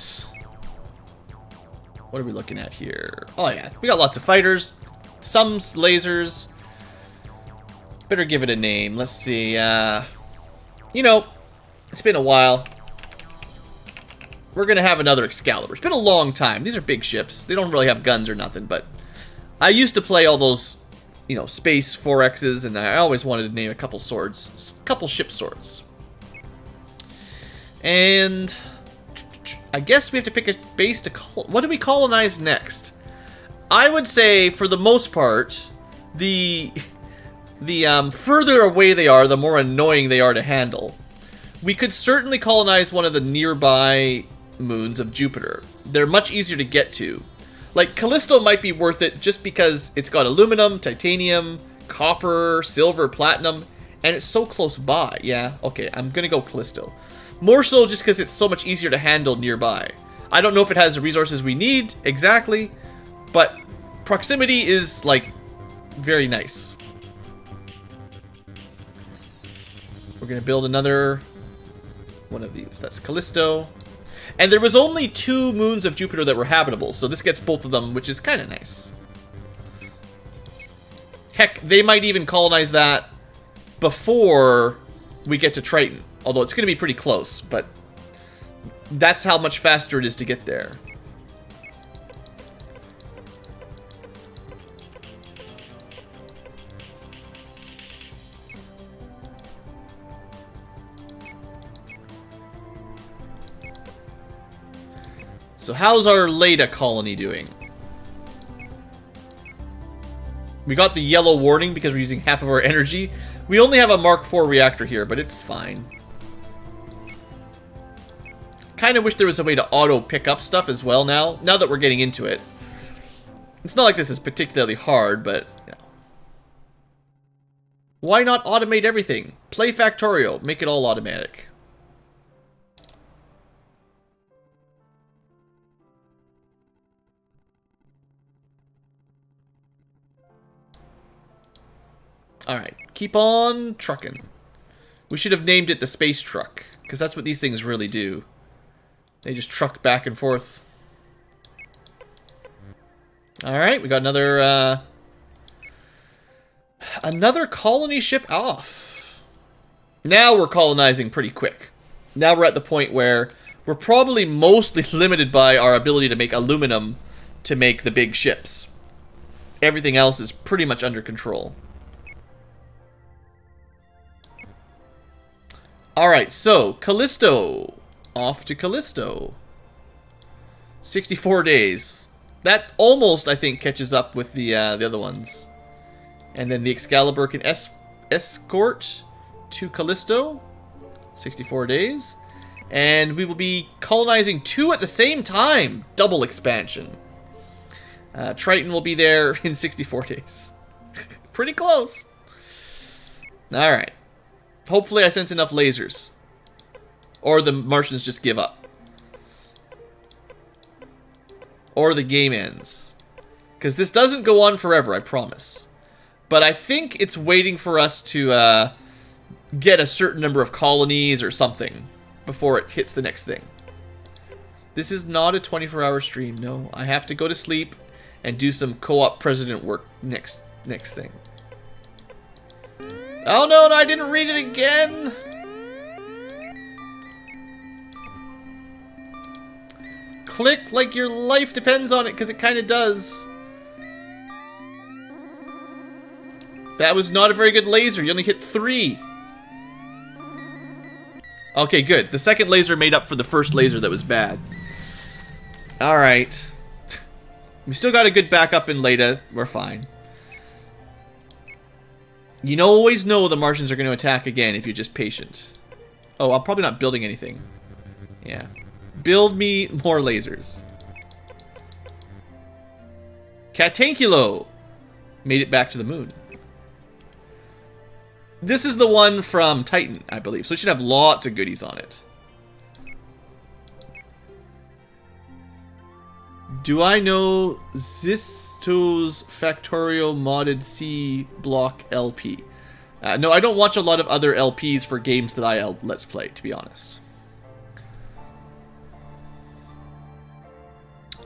What are we looking at here? Oh yeah, we got lots of fighters. Some lasers. Better give it a name. Let's see. You know... It's been a while. We're gonna have another Excalibur. It's been a long time. These are big ships. They don't really have guns or nothing, but I used to play all those, you know, space 4Xs, and I always wanted to name a couple swords, a couple ship swords. And I guess we have to pick a base to what do we colonize next? I would say, for the most part, the further away they are, the more annoying they are to handle. We could certainly colonize one of the nearby moons of Jupiter. They're much easier to get to. Like, Callisto might be worth it just because it's got aluminum, titanium, copper, silver, platinum, and it's so close by. Yeah, okay, I'm gonna go Callisto. More so just because it's so much easier to handle nearby. I don't know if it has the resources we need exactly, but proximity is, like, very nice. We're gonna build another... one of these. That's Callisto. And there was only 2 moons of Jupiter that were habitable, so this gets both of them, which is kind of nice. Heck, they might even colonize that before we get to Triton. Although it's going to be pretty close, but that's how much faster it is to get there. So how's our Leda colony doing? We got the yellow warning because we're using half of our energy. We only have a Mark IV reactor here, but it's fine. Kind of wish there was a way to auto pick up stuff as well now that we're getting into it. It's not like this is particularly hard, but... You know. Why not automate everything? Play Factorio. Make it all automatic. Alright, keep on trucking. We should have named it the space truck, because that's what these things really do. They just truck back and forth. Alright, we got another colony ship off. Now we're colonizing pretty quick. Now we're at the point where we're probably mostly limited by our ability to make aluminum to make the big ships. Everything else is pretty much under control. Alright, so, Callisto. Off to Callisto. 64 days. That almost, I think, catches up with the other ones. And then the Excalibur can escort to Callisto. 64 days. And we will be colonizing 2 at the same time. Double expansion. Triton will be there in 64 days. Pretty close. Alright. Hopefully I sent enough lasers. Or the Martians just give up. Or the game ends. Because this doesn't go on forever, I promise. But I think it's waiting for us to get a certain number of colonies or something before it hits the next thing. This is not a 24-hour stream, no. I have to go to sleep and do some co-op president work next thing. Oh no, I didn't read it again! Click like your life depends on it, because it kind of does. That was not a very good laser. You only hit 3. Okay, good. The second laser made up for the first laser that was bad. Alright. We still got a good backup in Leda. We're fine. You always know the Martians are going to attack again if you're just patient. Oh, I'm probably not building anything. Yeah. Build me more lasers. BlueAnkylo made it back to the moon. This is the one from Titan, I believe. So it should have lots of goodies on it. Do I know Zisto's Factorio modded C block LP? No, I don't watch a lot of other LPs for games that I let's play, to be honest.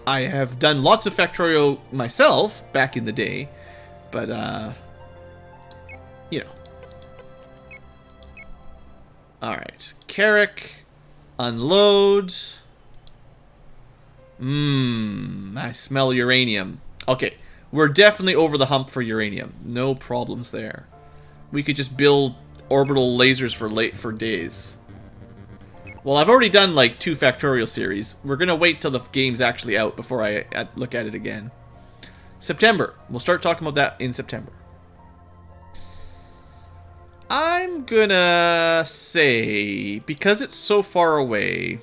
I have done lots of Factorio myself back in the day, but, you know. Alright, Carrick, unload. I smell uranium. Okay, we're definitely over the hump for uranium. No problems there. We could just build orbital lasers for days. Well, I've already done like 2 Factorial series. We're gonna wait till the game's actually out before I look at it again. September. We'll start talking about that in September. I'm gonna say, because it's so far away,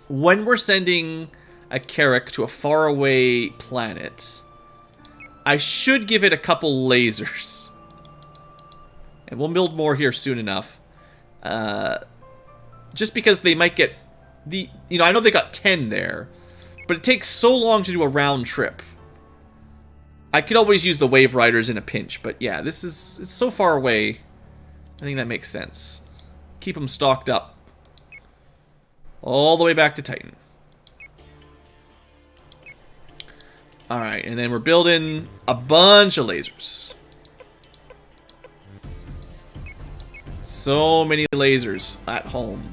when we're sending a Carrick to a faraway planet, I should give it a couple lasers. And we'll build more here soon enough. Just because they might get the... You know, I know they got 10 there, but it takes so long to do a round trip. I could always use the Wave Riders in a pinch, but yeah, it's so far away. I think that makes sense. Keep them stocked up. All the way back to Titan. Alright, and then we're building a bunch of lasers. So many lasers at home.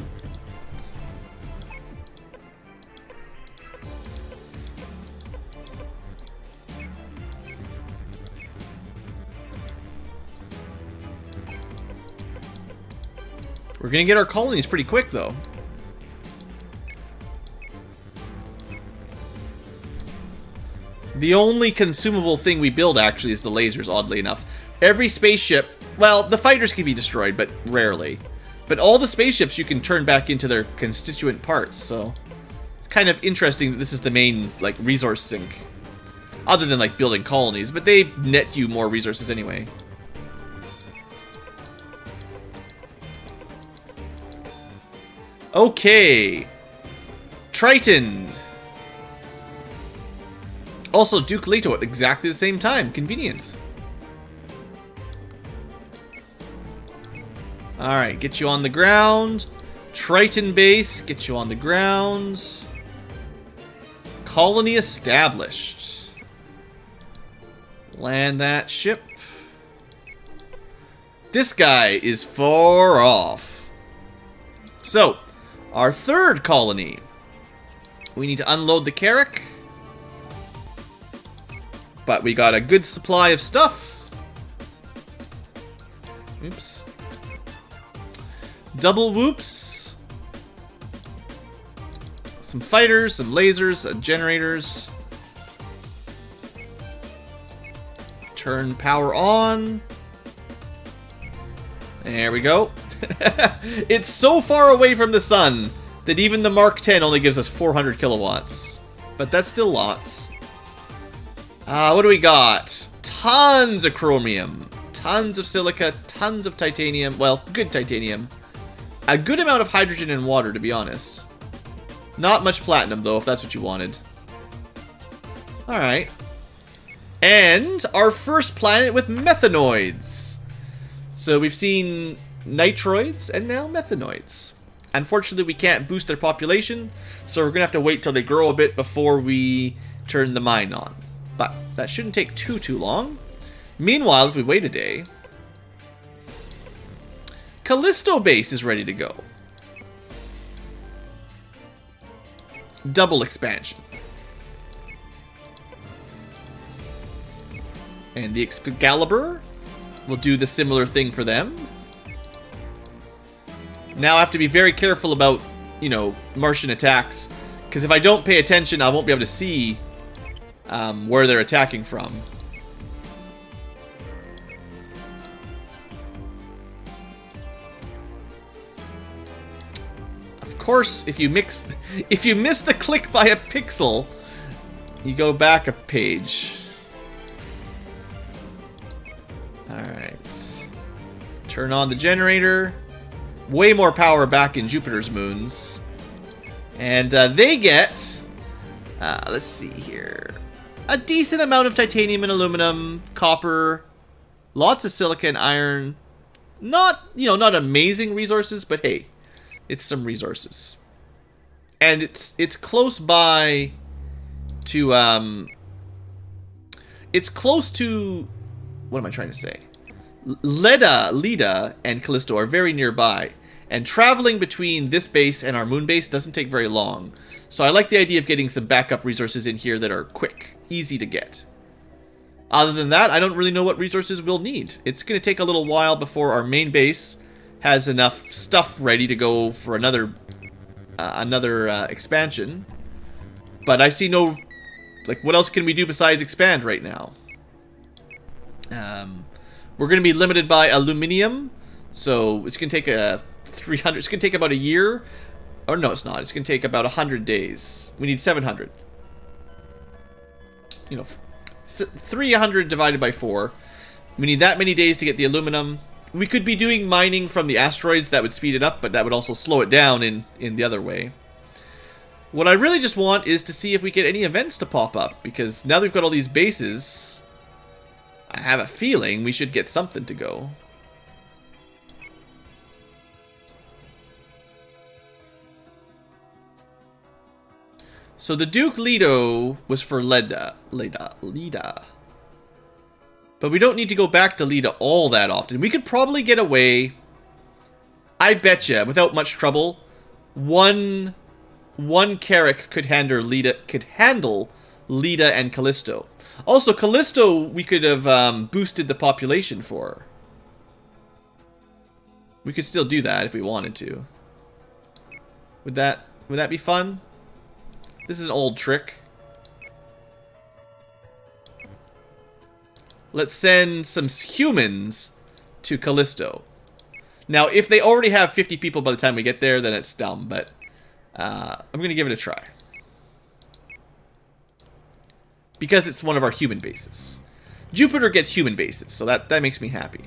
We're gonna get our colonies pretty quick, though. The only consumable thing we build, actually, is the lasers, oddly enough. Every spaceship... Well, the fighters can be destroyed, but rarely. But all the spaceships you can turn back into their constituent parts, so... It's kind of interesting that this is the main, like, resource sink. Other than, like, building colonies, but they net you more resources anyway. Okay. Triton. Also, Duke Leto at exactly the same time. Convenient. Alright, get you on the ground. Triton base, get you on the ground. Colony established. Land that ship. This guy is far off. So, our third colony. We need to unload the Carrick. But we got a good supply of stuff. Oops. Double whoops. Some fighters, some lasers, generators. Turn power on. There we go. It's so far away from the sun that even the Mark 10 only gives us 400 kilowatts. But that's still lots. What do we got? Tons of chromium. Tons of silica. Tons of titanium. Well, good titanium. A good amount of hydrogen and water, to be honest. Not much platinum, though, if that's what you wanted. Alright. And our first planet with methanoids. So we've seen nitroids and now methanoids. Unfortunately, we can't boost their population, so we're going to have to wait till they grow a bit before we turn the mine on. But that shouldn't take too long. Meanwhile, if we wait a day, Callisto base is ready to go. double expansion. And the Excalibur will do the similar thing for them. Now I have to be very careful about, you know, Martian attacks, because if I don't pay attention, I won't be able to see where they're attacking from. Of course, if you miss the click by a pixel, you go back a page. Alright. Turn on the generator. Way more power back in Jupiter's moons. And they get, let's see here, a decent amount of titanium and aluminum, copper, lots of silicon, iron. Not, you know, not amazing resources, but hey, it's some resources. And it's close by to, it's close to, what am I trying to say? Leda, and Callisto are very nearby, and traveling between this base and our moon base doesn't take very long. So I like the idea of getting some backup resources in here that are quick, easy to get. Other than that, I don't really know what resources we'll need. It's going to take a little while before our main base has enough stuff ready to go for another expansion. But I see no, like, what else can we do besides expand right now? We're going to be limited by aluminium, so it's going to take it's going to take about a year. Or no, it's not. It's going to take about 100 days. We need 700. You know, 300 divided by 4. We need that many days to get the aluminum. We could be doing mining from the asteroids. That would speed it up, but that would also slow it down in the other way. What I really just want is to see if we get any events to pop up, because now that we've got all these bases, I have a feeling we should get something to go. So the Duke Leto was for Leda. But we don't need to go back to Leda all that often. We could probably get away, I betcha, without much trouble. One Carrack could handle Leda and Callisto. Also, Callisto, we could have boosted the population for. We could still do that if we wanted to. Would that be fun? This is an old trick. Let's send some humans to Callisto. Now, if they already have 50 people by the time we get there, then it's dumb, but I'm going to give it a try. Because it's one of our human bases. Jupiter gets human bases, so that makes me happy.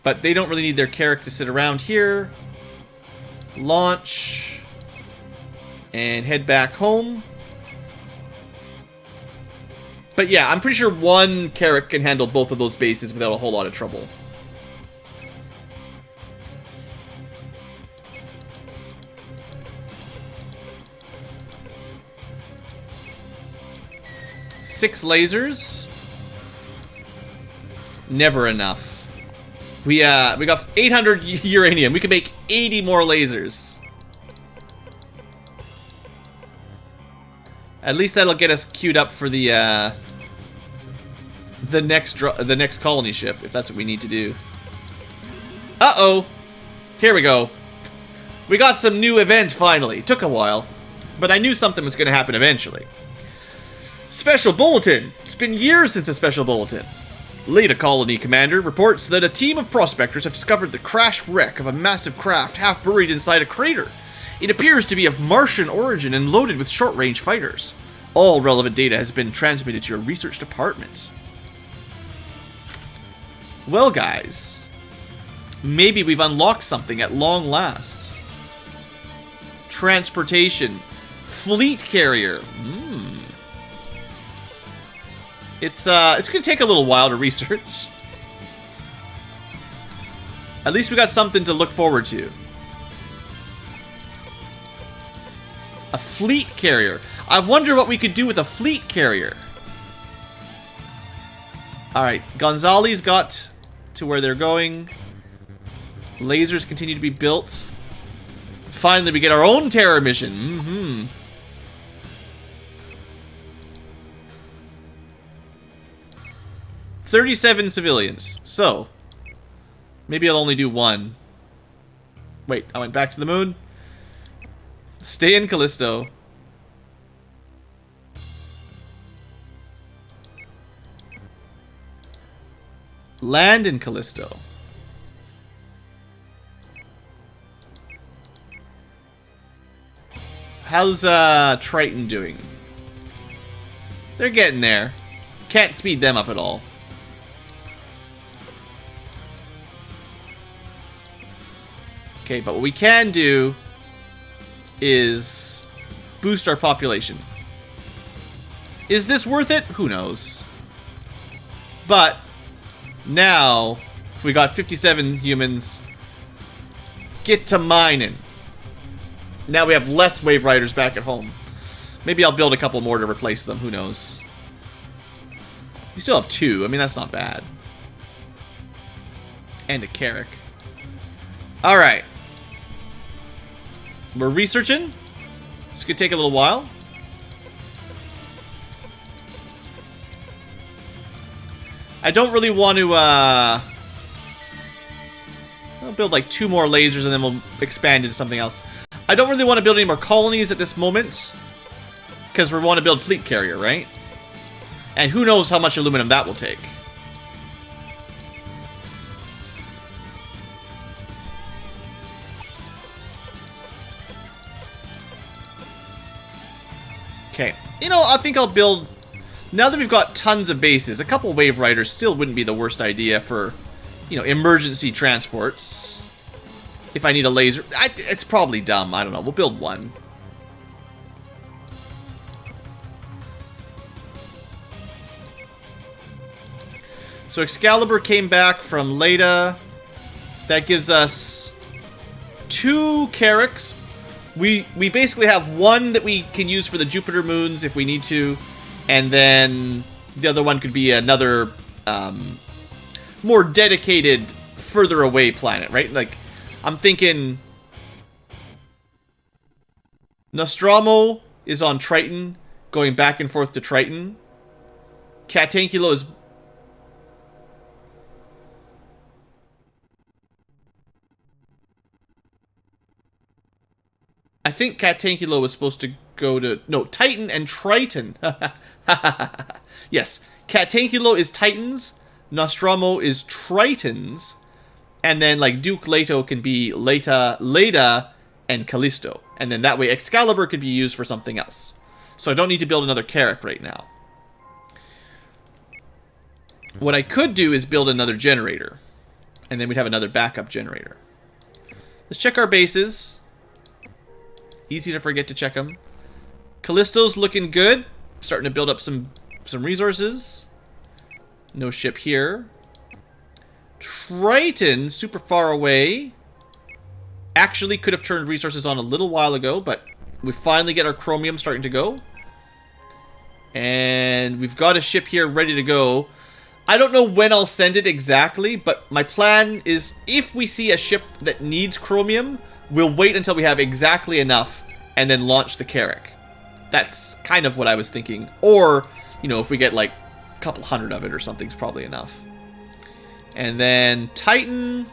But they don't really need their Carrack to sit around here. Launch. And head back home. But yeah, I'm pretty sure one Carrack can handle both of those bases without a whole lot of trouble. Six lasers. Never enough. We got 800 uranium. We can make 80 more lasers. At least that'll get us queued up for the next colony ship, if that's what we need to do. Uh-oh. Here we go. We got some new event finally. Took a while, but I knew something was going to happen eventually. Special Bulletin! It's been years since a Special Bulletin. Leda Colony Commander reports that a team of prospectors have discovered the crashed wreck of a massive craft half buried inside a crater. It appears to be of Martian origin and loaded with short-range fighters. All relevant data has been transmitted to your research department. Well, guys, maybe we've unlocked something at long last. Transportation. Fleet carrier. It's gonna take a little while to research. At least we got something to look forward to. A fleet carrier. I wonder what we could do with a fleet carrier. Alright, Gonzales got to where they're going. Lasers continue to be built. Finally, we get our own terror mission. Mm-hmm. $37 civilians. So, maybe I'll only do one. Wait, I went back to the moon. Stay in Callisto. Land in Callisto. How's Triton doing? They're getting there. Can't speed them up at all. Okay, but what we can do is boost our population. Is this worth it? Who knows? But now we got 57 humans. Get to mining. Now we have less Wave Riders back at home. Maybe I'll build a couple more to replace them. Who knows? We still have 2. I mean, that's not bad. And a Carrack. Alright. We're researching. This could take a little while. I don't really want to, I'll build like 2 more lasers and then we'll expand into something else. I don't really want to build any more colonies at this moment, because we want to build fleet carrier, right? And who knows how much aluminum that will take. Okay, you know, I think I'll build, now that we've got tons of bases, a couple Wave Riders still wouldn't be the worst idea for, you know, emergency transports. If I need a laser, it's probably dumb, I don't know, we'll build 1. So Excalibur came back from Leda. That gives us 2 Carracks. We basically have 1 that we can use for the Jupiter moons if we need to, and then the other one could be another more dedicated, further away planet, right? Like, I'm thinking Nostromo is on Triton, going back and forth to Triton. Catanculo is... I think Catanculo was supposed to go to... No, Titan and Triton. Yes, Catanculo is Titans, Nostromo is Tritons, and then, like, Duke Leto can be Leda, and Callisto. And then that way Excalibur could be used for something else. So I don't need to build another Carrack right now. What I could do is build another generator. And then we'd have another backup generator. Let's check our bases. Easy to forget to check them. Callisto's looking good. Starting to build up some resources. No ship here. Triton, super far away. Actually could have turned resources on a little while ago, but we finally get our chromium starting to go. And we've got a ship here ready to go. I don't know when I'll send it exactly, but my plan is if we see a ship that needs chromium, we'll wait until we have exactly enough and then launch the Carrack. That's kind of what I was thinking. Or, you know, if we get like a couple hundred of it or something's probably enough. And then Titan.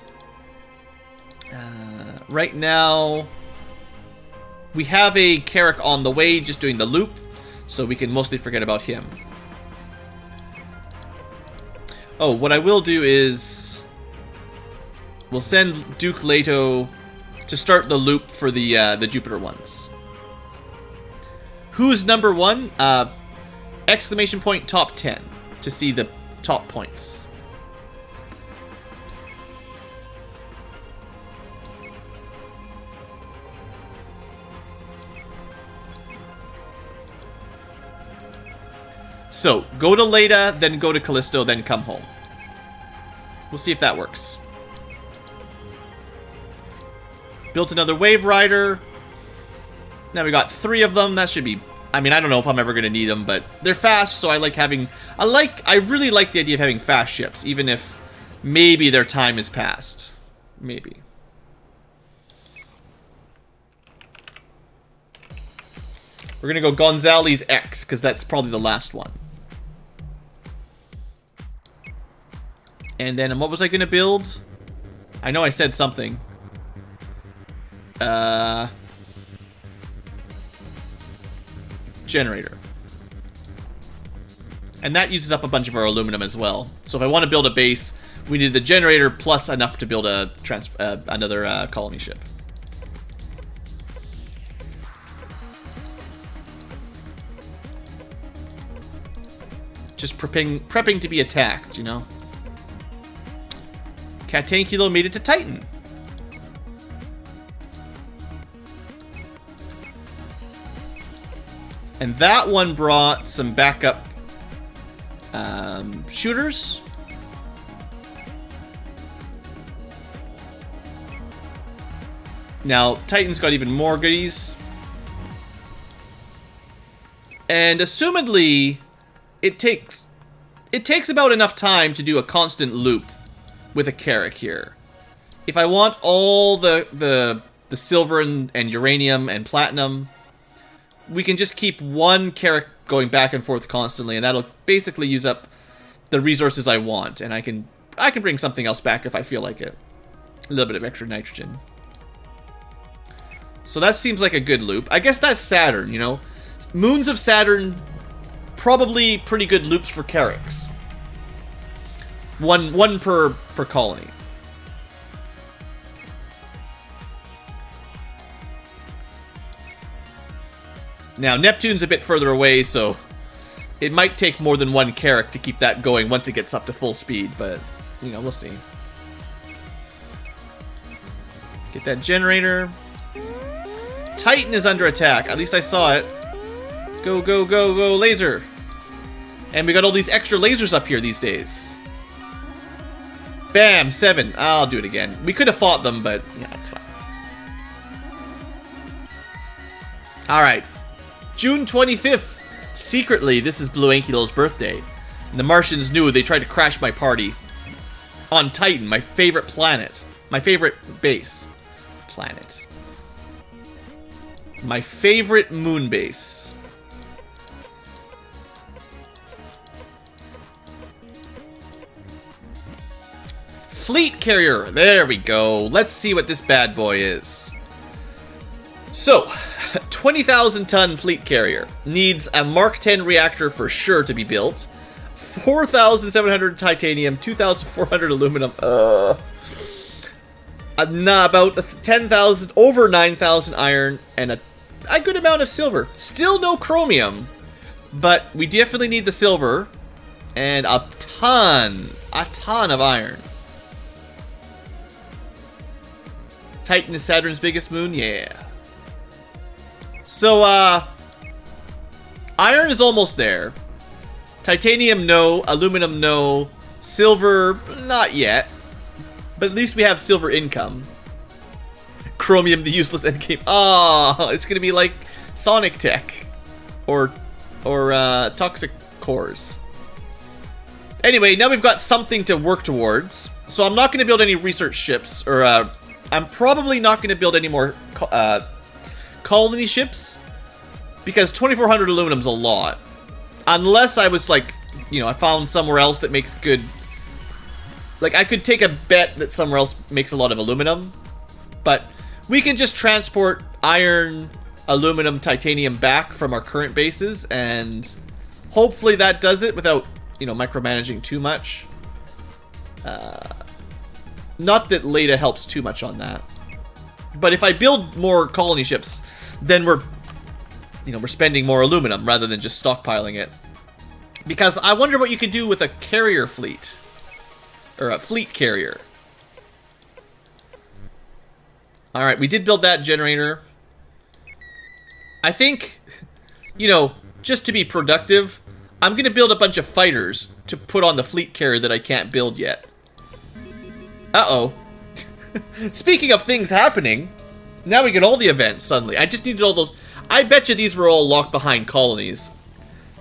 Right now, we have a Carrack on the way, just doing the loop, so we can mostly forget about him. Oh, what I will do is we'll send Duke Leto to start the loop for the Jupiter ones. Who's number 1? Exclamation point top 10 to see the top points. So, go to Leda, then go to Callisto, then come home. We'll see if that works. Built another Wave Rider. Now we got 3 of them. That should be... I mean, I don't know if I'm ever going to need them, but they're fast, so I like having... I really like the idea of having fast ships, even if maybe their time is past. Maybe. We're gonna go Gonzales X, because that's probably the last one. And then what was I gonna build? I know I said something. Generator. And that uses up a bunch of our aluminum as well. So if I want to build a base, we need the generator plus enough to build a another colony ship. Just prepping to be attacked, you know? BlueAnkylo made it to Titan. And that one brought some backup shooters. Now, Titan's got even more goodies. And assumedly, it takes about enough time to do a constant loop with a Carrack here. If I want all the silver and uranium and platinum, we can just keep one Carrack going back and forth constantly, and that'll basically use up the resources I want, and I can bring something else back if I feel like it. A little bit of extra nitrogen. So that seems like a good loop. I guess that's Saturn, you know? Moons of Saturn, probably pretty good loops for Carracks. One per colony. Now, Neptune's a bit further away, so it might take more than one Carrack to keep that going once it gets up to full speed, but, you know, we'll see. Get that generator. Titan is under attack. At least I saw it. Go, go, go, go, laser. And we got all these extra lasers up here these days. Bam, 7. I'll do it again. We could have fought them, but yeah, it's fine. Alright. June 25th. Secretly, this is BlueAnkylo's birthday. And the Martians knew. They tried to crash my party. On Titan, my favorite planet. My favorite base. Planet. My favorite moon base. Fleet carrier. There we go. Let's see what this bad boy is. So, 20,000 ton fleet carrier. Needs a Mark 10 reactor for sure to be built. 4,700 titanium, 2,400 aluminum. About 10,000, over 9,000 iron, and a good amount of silver. Still no chromium, but we definitely need the silver, and a ton of iron. Titan is Saturn's biggest moon? Yeah. So, iron is almost there. Titanium, no. Aluminum, no. Silver, not yet. But at least we have silver income. Chromium, the useless endgame. Oh, it's gonna be like Sonic Tech. Or Toxic Cores. Anyway, now we've got something to work towards. So I'm not gonna build any research ships, or, I'm probably not gonna build any more, colony ships, because 2,400 aluminum's a lot. Unless I was like, you know, I found somewhere else that makes good... Like, I could take a bet that somewhere else makes a lot of aluminum, but we can just transport iron, aluminum, titanium back from our current bases, and hopefully that does it without, you know, micromanaging too much. Not that Leda helps too much on that. But if I build more colony ships, then we're spending more aluminum rather than just stockpiling it. Because I wonder what you could do with a carrier fleet. Or a fleet carrier. Alright, we did build that generator. I think, you know, just to be productive, I'm going to build a bunch of fighters to put on the fleet carrier that I can't build yet. Uh-oh. Speaking of things happening, now we get all the events suddenly. I just needed all those. I bet you these were all locked behind colonies.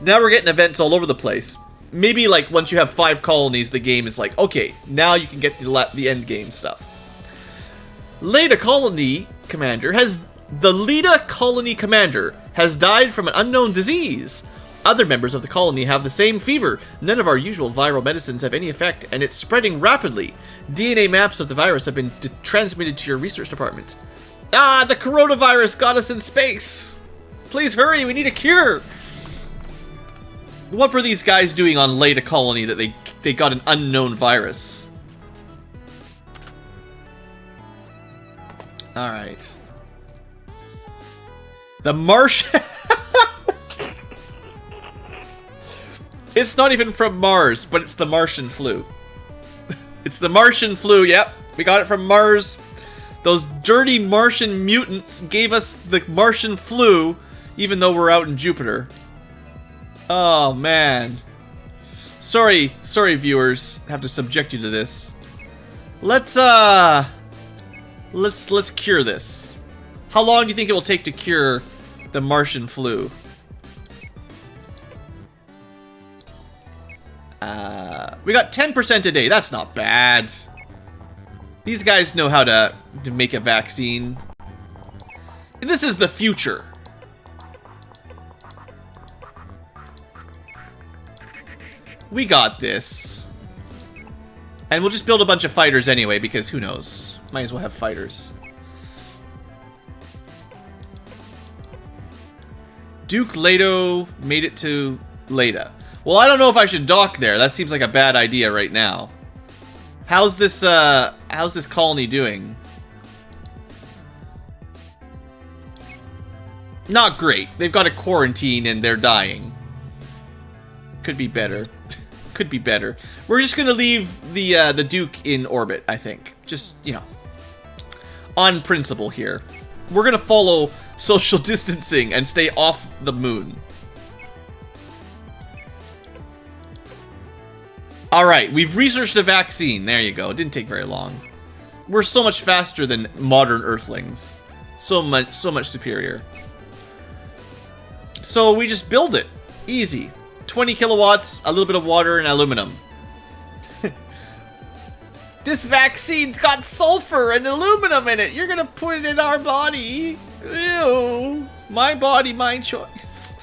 Now we're getting events all over the place. Maybe, like, once you have 5 colonies, the game is like, okay, now you can get the end game stuff. Leda Colony Commander has... The Leda Colony Commander has died from an unknown disease. Other members of the colony have the same fever. None of our usual viral medicines have any effect, and it's spreading rapidly. DNA maps of the virus have been transmitted to your research department. Ah, the coronavirus got us in space. Please hurry, we need a cure. What were these guys doing on Leda Colony that they got an unknown virus? Alright. The Martian... It's not even from Mars, but it's the Martian flu. It's the Martian flu, yep. We got it from Mars. Those dirty Martian mutants gave us the Martian flu, even though we're out in Jupiter. Oh, man. Sorry, viewers. I have to subject you to this. Let's cure this. How long do you think it will take to cure the Martian flu? We got 10% a day. That's not bad. These guys know how to make a vaccine. This is the future. We got this. And we'll just build a bunch of fighters anyway, because who knows? Might as well have fighters. Duke Leto made it to Leda. Well, I don't know if I should dock there. That seems like a bad idea right now. How's this colony doing? Not great. They've got a quarantine and they're dying. Could be better. Could be better. We're just gonna leave the Duke in orbit, I think. Just, you know, on principle here. We're gonna follow social distancing and stay off the moon. Alright, we've researched a vaccine. There you go. It didn't take very long. We're so much faster than modern Earthlings. So much superior. So we just build it. Easy. 20 kilowatts, a little bit of water, and aluminum. This vaccine's got sulfur and aluminum in it. You're gonna put it in our body. Ew. My body, my choice.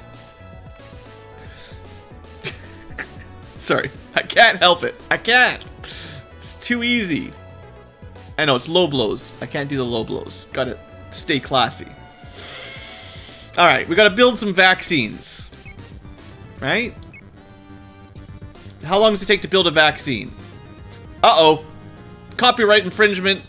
Sorry. I can't help it. I can't. It's too easy. I know, it's low blows. I can't do the low blows. Gotta stay classy. Alright, we gotta build some vaccines. Right? How long does it take to build a vaccine? Uh-oh. Copyright infringement.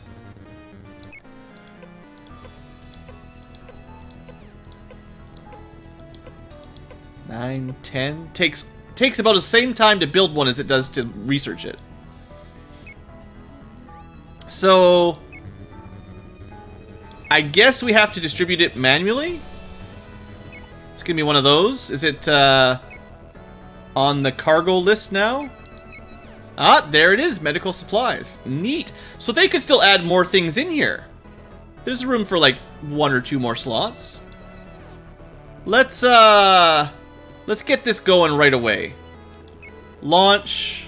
Nine, 10. Takes about the same time to build one as it does to research it. So, I guess we have to distribute it manually? It's gonna be one of those. Is it on the cargo list now? Ah, there it is, medical supplies. Neat. So they could still add more things in here. There's room for like 1 or 2 more slots. Let's get this going right away. Launch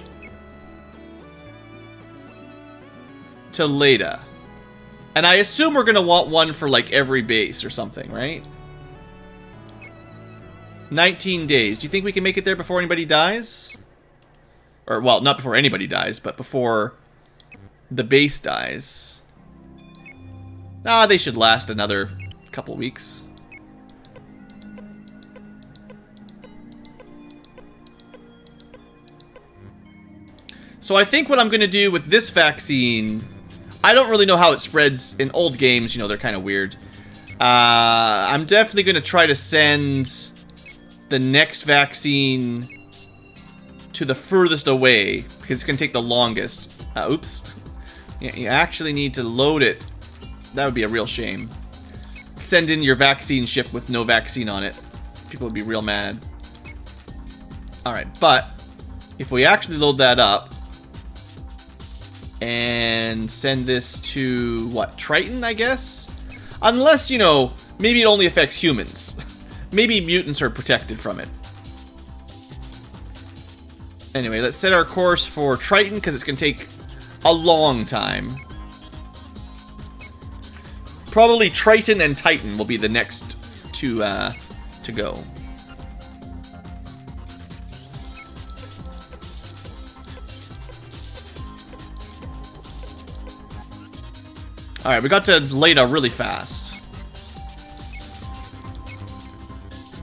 to Leda. And I assume we're gonna want one for like every base or something, right? 19 days. Do you think we can make it there before anybody dies? Or, well, not before anybody dies, but before the base dies. Ah, they should last another couple weeks. So I think what I'm going to do with this vaccine... I don't really know how it spreads in old games. You know, they're kind of weird. I'm definitely going to try to send the next vaccine to the furthest away, because it's going to take the longest. Oops. You actually need to load it. That would be a real shame. Send in your vaccine ship with no vaccine on it. People would be real mad. Alright, but if we actually load that up and send this to, what, Triton, I guess? Unless, you know, maybe it only affects humans. Maybe mutants are protected from it. Anyway, let's set our course for Triton, because it's going to take a long time. Probably Triton and Titan will be the next two to go. Alright, we got to Leda really fast.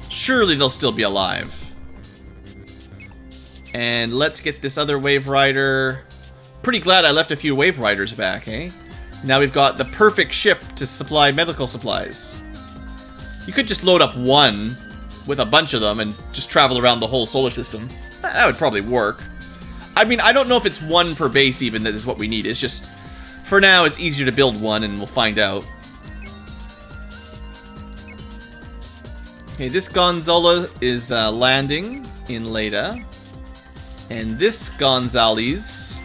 Surely they'll still be alive. And let's get this other Wave Rider. Pretty glad I left a few Wave Riders back, eh? Now we've got the perfect ship to supply medical supplies. You could just load up one with a bunch of them and just travel around the whole solar system. That would probably work. I mean, I don't know if it's one per base even that is what we need. It's just, for now, it's easier to build one and we'll find out. Okay, this Gonzala is landing in Leda. And this Gonzales,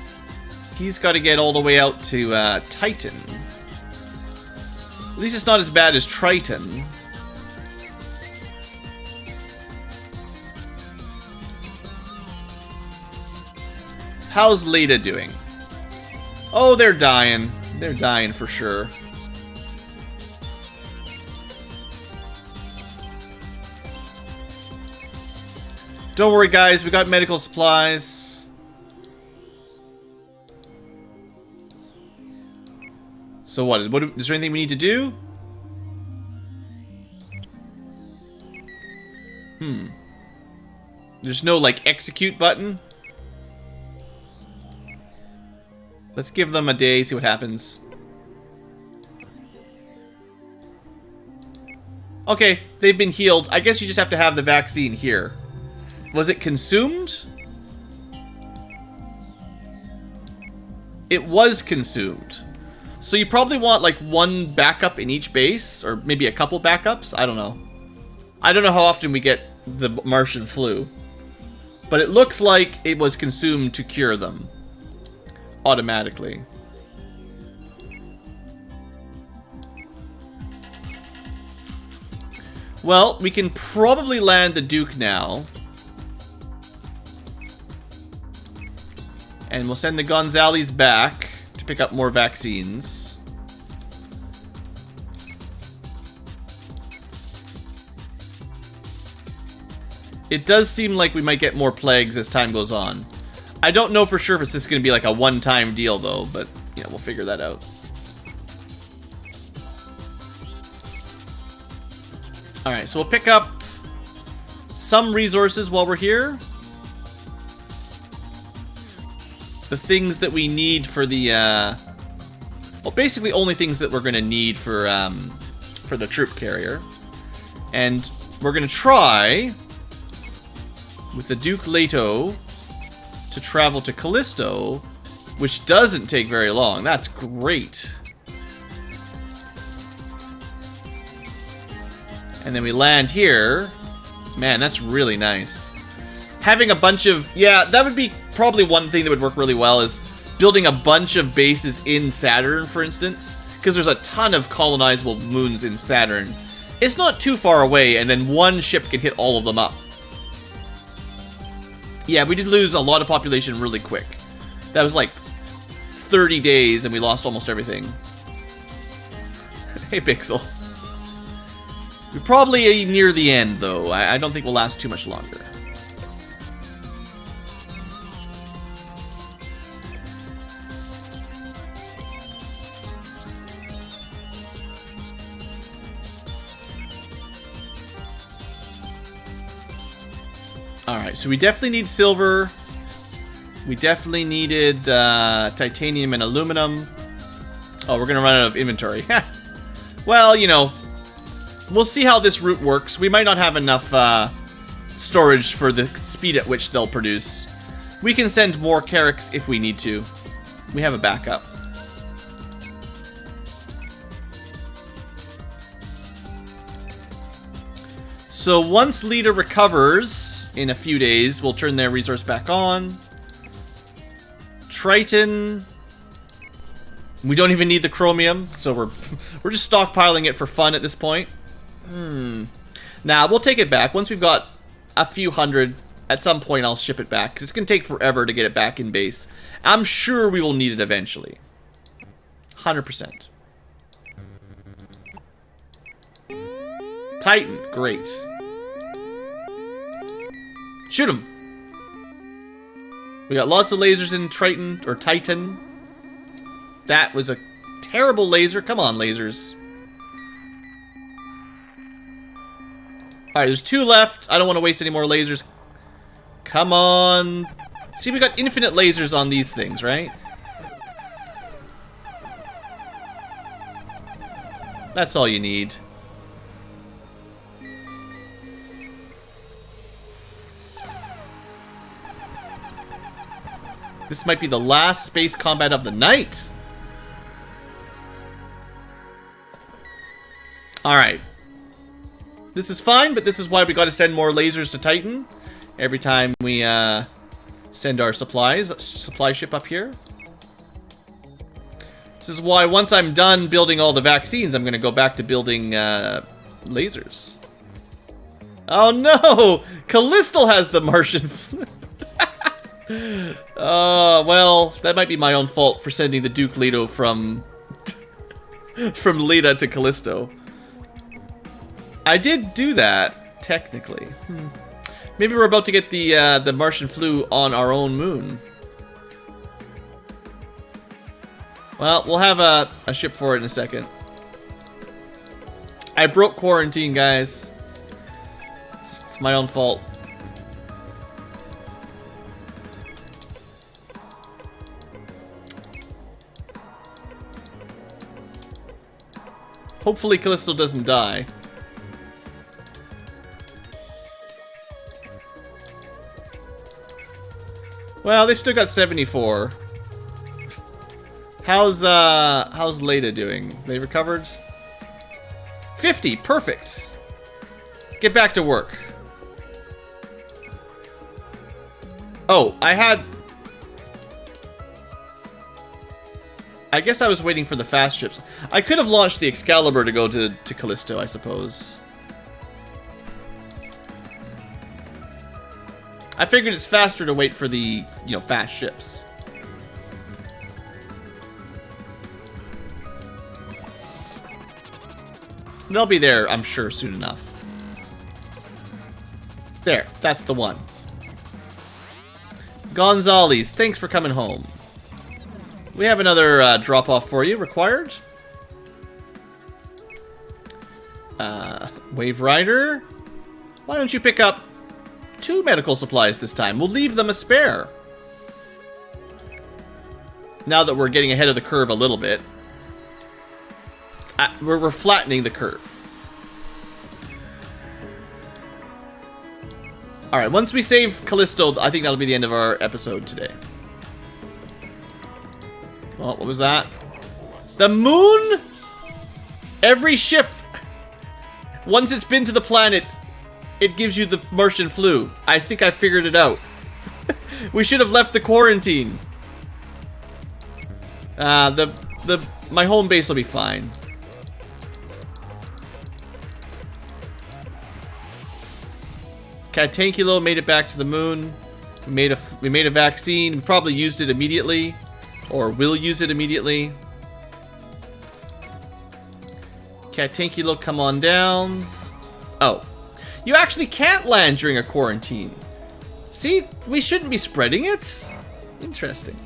he's got to get all the way out to Titan. At least it's not as bad as Triton. How's Leda doing? Oh, they're dying. They're dying for sure. Don't worry, guys. We got medical supplies. So what? Is there anything we need to do? There's no, like, execute button? Let's give them a day, see what happens. Okay, they've been healed. I guess you just have to have the vaccine here. Was it consumed? It was consumed. So you probably want like one backup in each base, or maybe a couple backups. I don't know. I don't know how often we get the Martian flu. But it looks like it was consumed to cure them. Automatically. Well, we can probably land the Duke now. And we'll send the Gonzales back to pick up more vaccines. It does seem like we might get more plagues as time goes on. I don't know for sure if it's just going to be like a one-time deal, though, but, you know, we'll figure that out. Alright, so we'll pick up some resources while we're here. The things that we need for the, well, basically only things that we're going to need for the troop carrier. And we're going to try, with the Duke Leto, to travel to Callisto, which doesn't take very long. That's great. And then we land here. Man, that's really nice. Having a bunch of... Yeah, that would be probably one thing that would work really well, is building a bunch of bases in Saturn, for instance. Because there's a ton of colonizable moons in Saturn. It's not too far away, and then one ship can hit all of them up. Yeah, we did lose a lot of population really quick. That was like 30 days, and we lost almost everything. Hey, Pixel. We're probably near the end, though. I don't think we'll last too much longer. Alright, so we definitely need silver. We definitely needed titanium and aluminum. Oh, we're gonna run out of inventory. Well, you know, we'll see how this route works. We might not have enough storage for the speed at which they'll produce. We can send more Carracks if we need to. We have a backup. So once Leda recovers in a few days, we'll turn their resource back on. Triton, we don't even need the chromium, so we're just stockpiling it for fun at this point. Nah, we'll take it back once we've got a few hundred. At some point, I'll ship it back because it's gonna take forever to get it back in base. I'm sure we will need it eventually. 100%. Titan, great. Shoot him! We got lots of lasers in Triton, or Titan. That was a terrible laser. Come on, lasers. Alright, there's 2 left. I don't want to waste any more lasers. Come on. See, we got infinite lasers on these things, right? That's all you need. This might be the last space combat of the night. Alright. This is fine, but this is why we gotta send more lasers to Titan every time we send our supply ship up here. This is why once I'm done building all the vaccines, I'm gonna go back to building lasers. Oh no! Callisto has the Martian flu. Well, that might be my own fault for sending the Duke Leto from Leda to Callisto. I did do that, technically. Maybe we're about to get the Martian flu on our own moon. Well, we'll have a ship for it in a second. I broke quarantine, guys. It's my own fault. Hopefully Callisto doesn't die. Well, they've still got 74. How's Leda doing? They recovered? 50, perfect. Get back to work. Oh, I guess I was waiting for the fast ships. I could have launched the Excalibur to go to Callisto, I suppose. I figured it's faster to wait for the, fast ships. They'll be there, I'm sure, soon enough. There, that's the one. Gonzales, thanks for coming home. We have another drop-off for you, required. Wave Rider, why don't you pick up 2 medical supplies this time? We'll leave them a spare. Now that we're getting ahead of the curve a little bit. We're flattening the curve. Alright, once we save Callisto, I think that'll be the end of our episode today. Oh, what was that? The moon? Every ship, once it's been to the planet, it gives you the Martian flu. I think I figured it out. We should have left the quarantine. My home base will be fine. Catankilo made it back to the moon. We made a vaccine. We probably used it immediately, or will use it immediately. Catankilo, come on down. Oh, you actually can't land during a quarantine. See, we shouldn't be spreading it. Interesting.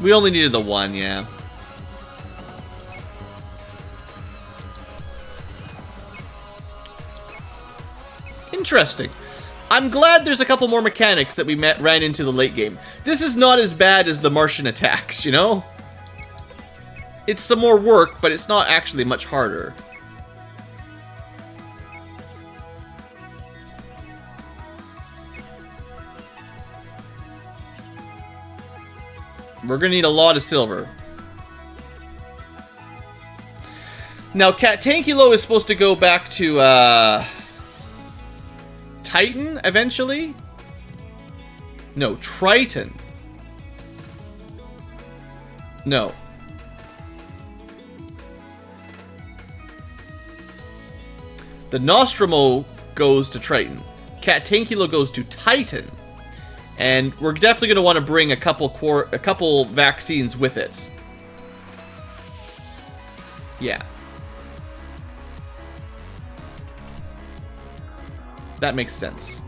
We only needed the one, yeah. Interesting. I'm glad there's a couple more mechanics that we ran into the late game. This is not as bad as the Martian attacks, you know? It's some more work, but it's not actually much harder. We're gonna need a lot of silver. Now, Catankilo is supposed to go back to, Titan, eventually? No, Triton. No. The Nostromo goes to Triton. Catankilo goes to Titan. And we're definitely going to want to bring a couple vaccines with it. Yeah. That makes sense.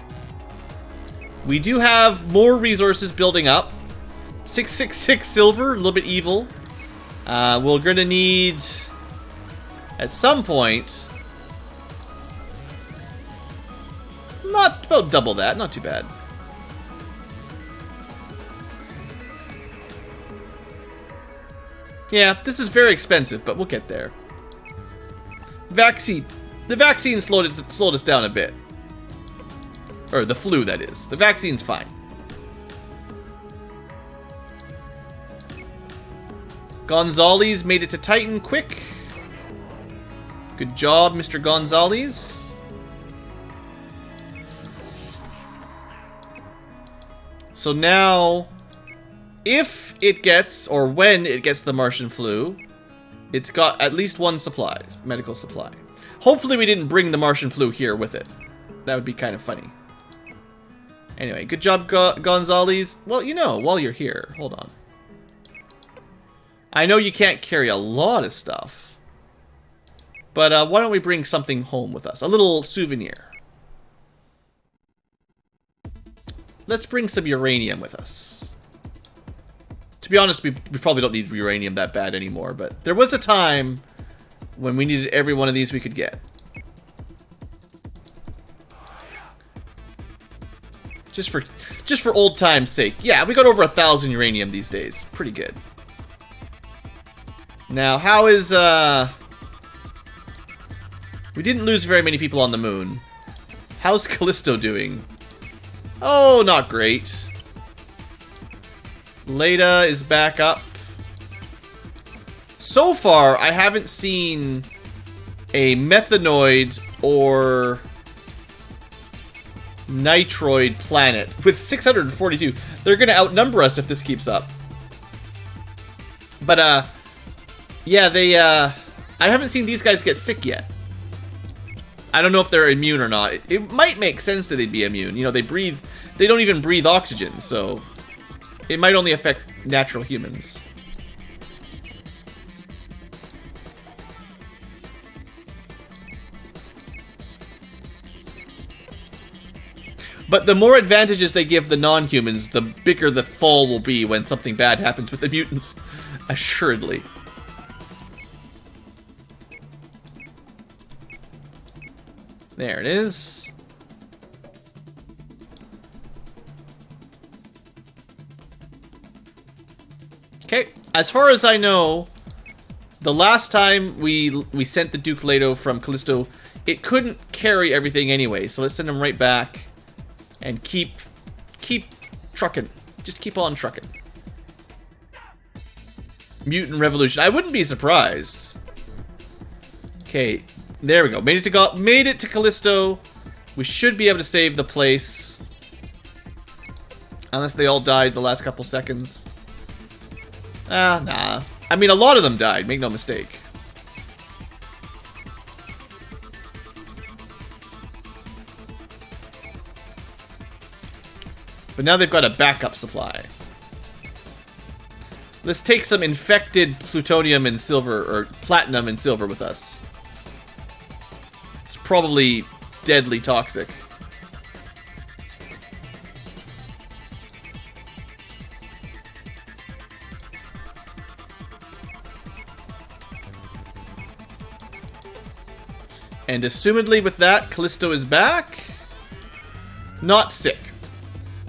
We do have more resources building up. 666 silver, a little bit evil. We're gonna need, at some point, not about double that, not too bad. Yeah, this is very expensive, but we'll get there. Vaccine. The vaccine slowed us down a bit. Or the flu, that is. The vaccine's fine. Gonzales made it to Titan quick. Good job, Mr. Gonzales. So now, if it gets, or when it gets the Martian flu, it's got at least one supply, medical supply. Hopefully we didn't bring the Martian flu here with it. That would be kind of funny. Anyway, good job, Gonzales. Well, you know, while you're here, hold on. I know you can't carry a lot of stuff, but why don't we bring something home with us? A little souvenir. Let's bring some uranium with us. To be honest, we probably don't need uranium that bad anymore, but there was a time when we needed every one of these we could get. Just for old time's sake. Yeah, we got over 1,000 uranium these days. Pretty good. Now, how is, we didn't lose very many people on the moon. How's Callisto doing? Oh, not great. Leda is back up. So far, I haven't seen a methanoid or nitroid planet with 642. They're gonna outnumber us if this keeps up. But, yeah, I haven't seen these guys get sick yet. I don't know if they're immune or not. It might make sense that they'd be immune. You know, they don't even breathe oxygen, so it might only affect natural humans. But the more advantages they give the non-humans, the bigger the fall will be when something bad happens with the mutants. Assuredly. There it is. Okay, as far as I know, the last time we sent the Duke Leto from Callisto, it couldn't carry everything anyway, so let's send him right back and keep trucking. Just keep on trucking. Mutant Revolution. I wouldn't be surprised. Okay, there we go. Made it to Callisto. We should be able to save the place. Unless they all died the last couple seconds. Nah. I mean, a lot of them died, make no mistake. But now they've got a backup supply. Let's take some infected plutonium and silver, or platinum and silver with us. It's probably deadly toxic. And assumedly with that, Callisto is back. Not sick.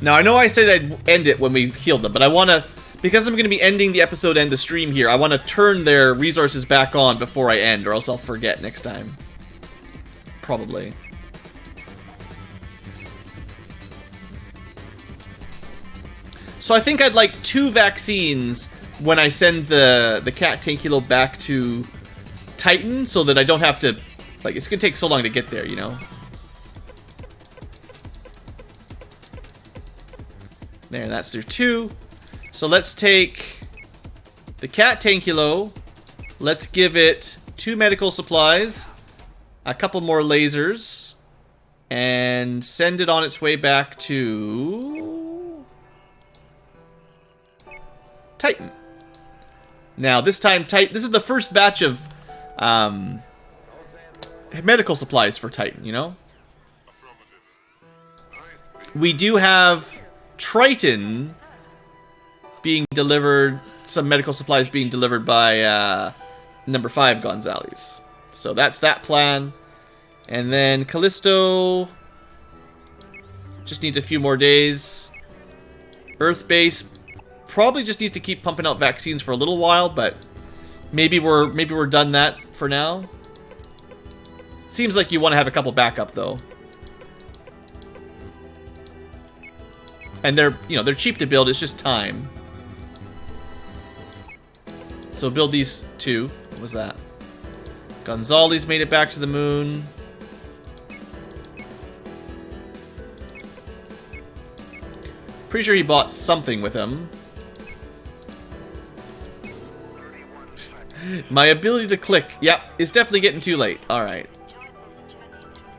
Now, I know I said I'd end it when we healed them, but I want to, because I'm going to be ending the episode and the stream here, I want to turn their resources back on before I end, or else I'll forget next time. Probably. So I think I'd like 2 vaccines when I send the Cat Tankilo back to Titan, so that I don't have to, like, it's going to take so long to get there, you know? There, that's their 2. So let's take the Cat Tankilo. Let's give it 2 medical supplies, a couple more lasers, and send it on its way back to Titan. Now, this time, this is the first batch of medical supplies for Titan, you know? We do have Triton being delivered, some medical supplies being delivered by number 5 Gonzales. So that's that plan. And then Callisto just needs a few more days. Earth base probably just needs to keep pumping out vaccines for a little while, but maybe we're done that for now. Seems like you want to have a couple backup though. And they're cheap to build, it's just time. So build these 2. What was that? Gonzales made it back to the moon. Pretty sure he bought something with him. My ability to click, yep, it's definitely getting too late. Alright.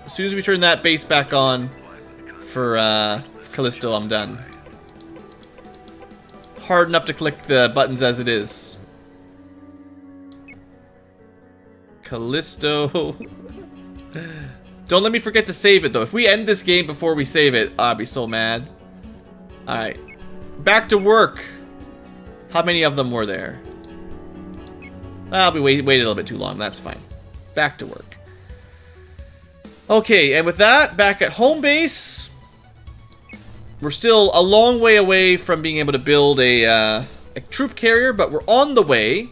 As soon as we turn that base back on for Callisto, I'm done. Hard enough to click the buttons as it is. Callisto. Don't let me forget to save it though. If we end this game before we save it, I'll be so mad. Alright. Back to work. How many of them were there? We waited a little bit too long. That's fine. Back to work. Okay, and with that, back at home base. We're still a long way away from being able to build a troop carrier, but we're on the way.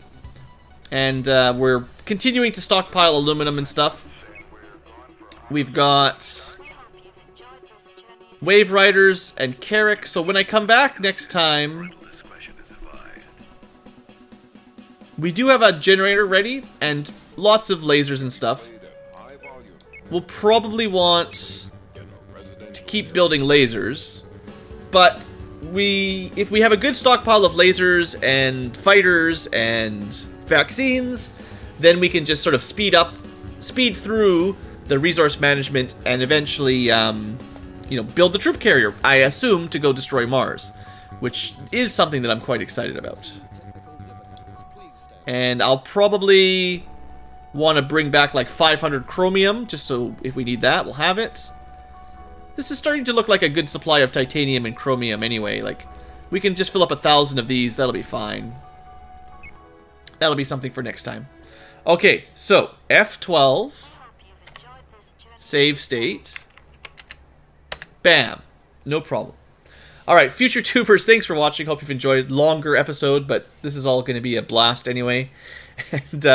And we're continuing to stockpile aluminum and stuff. We've got Wave Riders and Carrick. So when I come back next time, we do have a generator ready and lots of lasers and stuff. We'll probably want to keep building lasers, but if we have a good stockpile of lasers and fighters and vaccines, then we can just sort of speed through the resource management and eventually build the troop carrier, I assume, to go destroy Mars, which is something that I'm quite excited about. And I'll probably want to bring back like 500 chromium, just so if we need that, we'll have it. This is starting to look like a good supply of titanium and chromium anyway. Like, we can just fill up 1,000 of these, that'll be fine. That'll be something for next time. Okay, so F12, save state, bam, no problem. Alright, future tubers, thanks for watching. Hope you've enjoyed. Longer episode, but this is all going to be a blast anyway. And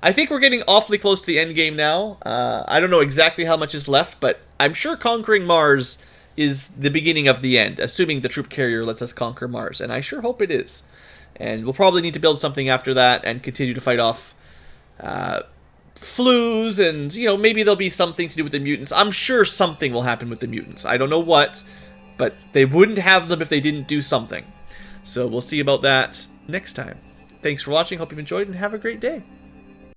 I think we're getting awfully close to the end game now. I don't know exactly how much is left, but I'm sure conquering Mars is the beginning of the end, assuming the troop carrier lets us conquer Mars, and I sure hope it is. And we'll probably need to build something after that and continue to fight off flus, and, maybe there'll be something to do with the mutants. I'm sure something will happen with the mutants. I don't know what, but they wouldn't have them if they didn't do something. So we'll see about that next time. Thanks for watching. Hope you've enjoyed, and have a great day.